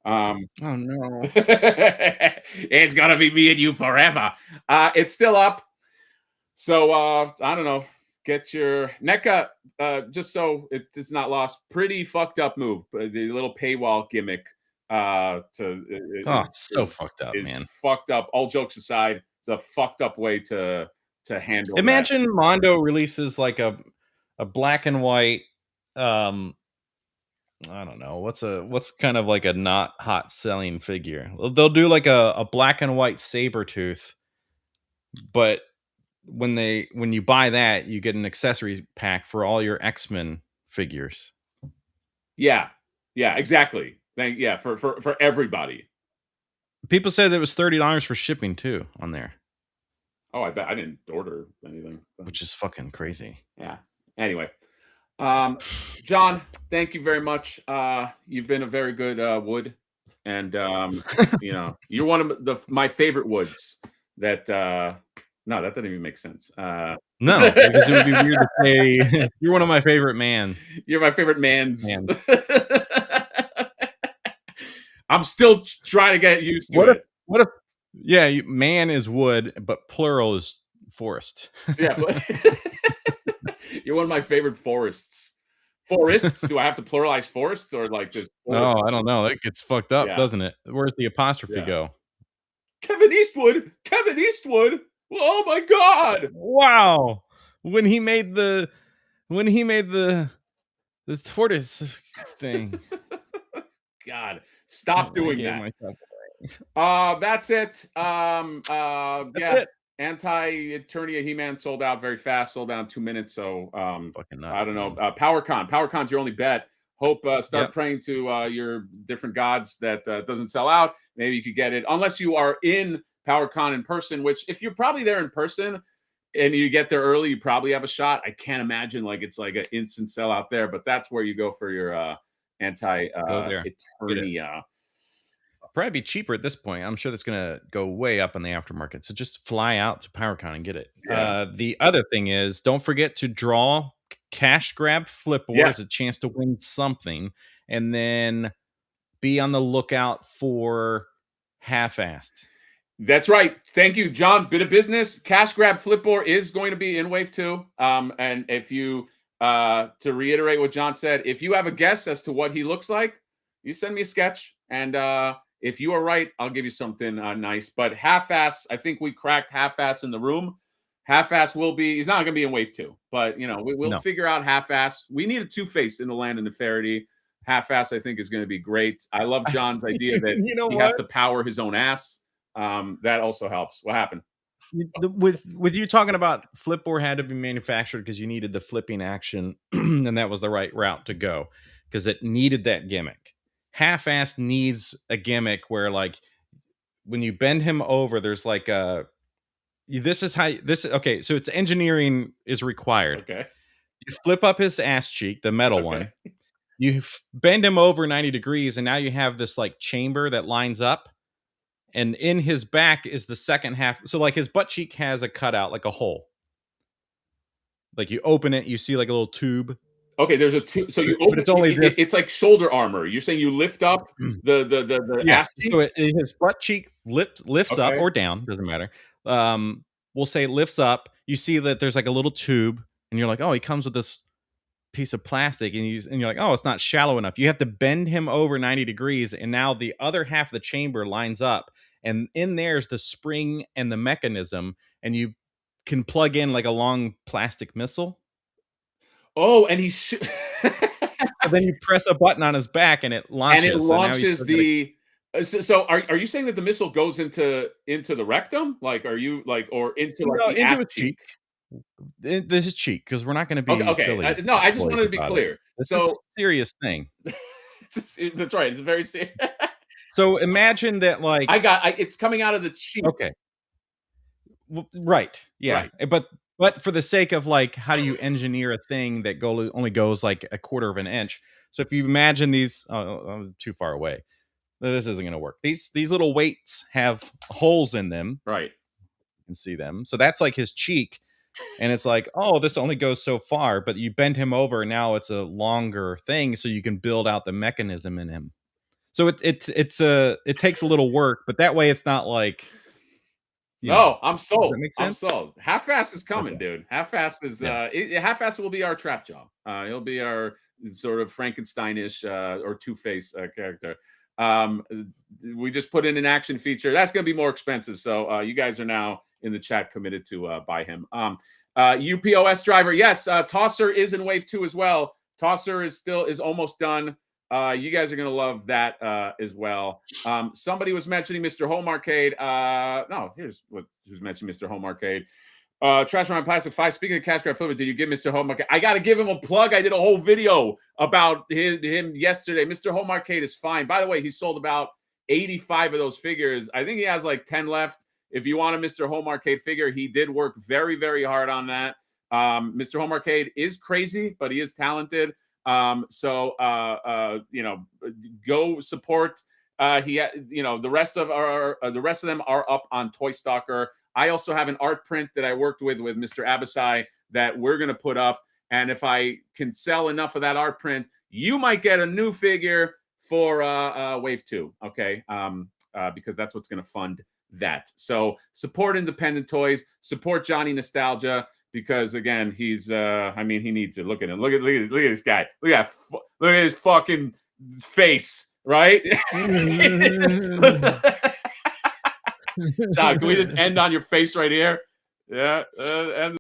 Oh no. It's gonna be me and you forever. It's still up. So I don't know. Get your NECA, just so it's not lost. Pretty fucked up move. The little paywall gimmick. It's so fucked up, man. Fucked up. All jokes aside, it's a fucked up way to handle. Imagine Mondo releases like a black and white. I don't know what's kind of like a not hot selling figure. They'll do like a black and white Sabretooth, but when you buy that, you get an accessory pack for all your X-Men figures. Yeah, exactly. For everybody. People said that it was $30 for shipping too on there. Oh, I bet I didn't order anything, which is fucking crazy. Yeah. Anyway, John, thank you very much. You've been a very good wood, and you're one of my favorite woods. That no, that doesn't even make sense. No, because it would be weird to say you're one of my favorite man. You're my favorite mans. Man. I'm still trying to get used to it. What if? Yeah, man is wood, but plural is forest. Yeah. You're one of my favorite forests. Forests? Do I have to pluralize forests or like this? No, I don't know. That gets fucked up, doesn't it? Where's the apostrophe go? Kevin Eastwood. Oh my God! Wow. When he made the tortoise thing. God, stop doing that. That's it. That's it. Anti-Eternia He-Man sold out very fast, sold out in 2 minutes. So I don't know. PowerCon's your only bet. Hope start praying to your different gods that doesn't sell out. Maybe you could get it, unless you are in PowerCon in person, which if you're probably there in person and you get there early, you probably have a shot. I can't imagine it's like an instant sellout there, but that's where you go for your Anti-Eternia. Probably be cheaper at this point. I'm sure that's going to go way up in the aftermarket. So just fly out to PowerCon and get it. Yeah. The other thing is, don't forget to draw cash grab flip awards, a chance to win something, and then be on the lookout for half-assed. That's right. Thank you, John. Bit of business. Cash grab flipboard is going to be in wave 2. And if you, to reiterate what John said, if you have a guess as to what he looks like, you send me a sketch. And if you are right, I'll give you something nice. But half-ass, I think we cracked half-ass in the room. Half-ass will be, he's not going to be in wave 2. But, we'll figure out half-ass. We need a two-face in the land of Nefarity. Half-ass, I think, is going to be great. I love John's idea that he has to power his own ass. That also helps. What happened? With you talking about Flipboard had to be manufactured because you needed the flipping action, and that was the right route to go because it needed that gimmick. Half-assed needs a gimmick where, like, when you bend him over, there's like a okay, so it's engineering is required. Okay. You flip up his ass cheek, the metal one. You bend him over 90 degrees, and now you have this like chamber that lines up. And in his back is the second half. So like his butt cheek has a cutout, like a hole. Like you open it, you see like a little tube. Okay, there's a tube. So you open it. It's like shoulder armor. You're saying you lift up the ass cheek? So his butt cheek lifts up or down, doesn't matter. We'll say it lifts up. You see that there's like a little tube, and you're like, oh, he comes with this piece of plastic, and you're like, oh, it's not shallow enough. You have to bend him over 90 degrees, and now the other half of the chamber lines up, and in there's the spring and the mechanism, and you can plug in like a long plastic missile. Oh, and so then you press a button on his back, and it launches. And it launches So are you saying that the missile goes into the rectum? Like, are you like, or into like the into ass his cheek? This is cheek because we're not going to Okay, be okay. silly. No, I just boys wanted to be about it. clear. This is So a serious thing. that's right. It's very serious. So imagine that, like, it's coming out of the cheek. okay, right, yeah, Right. but for the sake of like, how do you engineer a thing that only goes like a quarter of an inch? So if you imagine these, I was too far away. This isn't going to work. These little weights have holes in them. Right. You can see them. So that's like his cheek. And it's like, oh, this only goes so far, but you bend him over. Now it's a longer thing, so you can build out the mechanism in him. So it takes a little work, but that way it's not like. No, I'm sold. Does that make sense? I'm sold. Half-ass is coming, Okay. dude. Half-ass is half-ass will be our trap job. He'll be our sort of Frankenstein-ish or Two-Face character. We just put in an action feature. That's going to be more expensive. So you guys are now in the chat committed to buy him. UPOS driver, yes. Tosser is in wave 2 as well. Tosser is almost done. You guys are going to love that as well. Somebody was mentioning Mr. Home Arcade. No, here's who's mentioned Mr. Home Arcade. Trash Around Plastic 5. Speaking of Cash Grab Flipper, did you give Mr. Home Arcade? I got to give him a plug. I did a whole video about him yesterday. Mr. Home Arcade is fine. By the way, he sold about 85 of those figures. I think he has like 10 left. If you want a Mr. Home Arcade figure, he did work very, very hard on that. Mr. Home Arcade is crazy, but he is talented. So go support. The rest of them are up on Toy Stalker. I also have an art print that I worked with Mr. Abasai that we're going to put up. And if I can sell enough of that art print, you might get a new figure for wave 2. Okay. Because that's what's going to fund that. So support independent toys, support Johnny Nostalgia, because again, he's he needs it. Look at him. Look at this guy. Look at his fucking face, right? John, can we just end on your face right here? Yeah.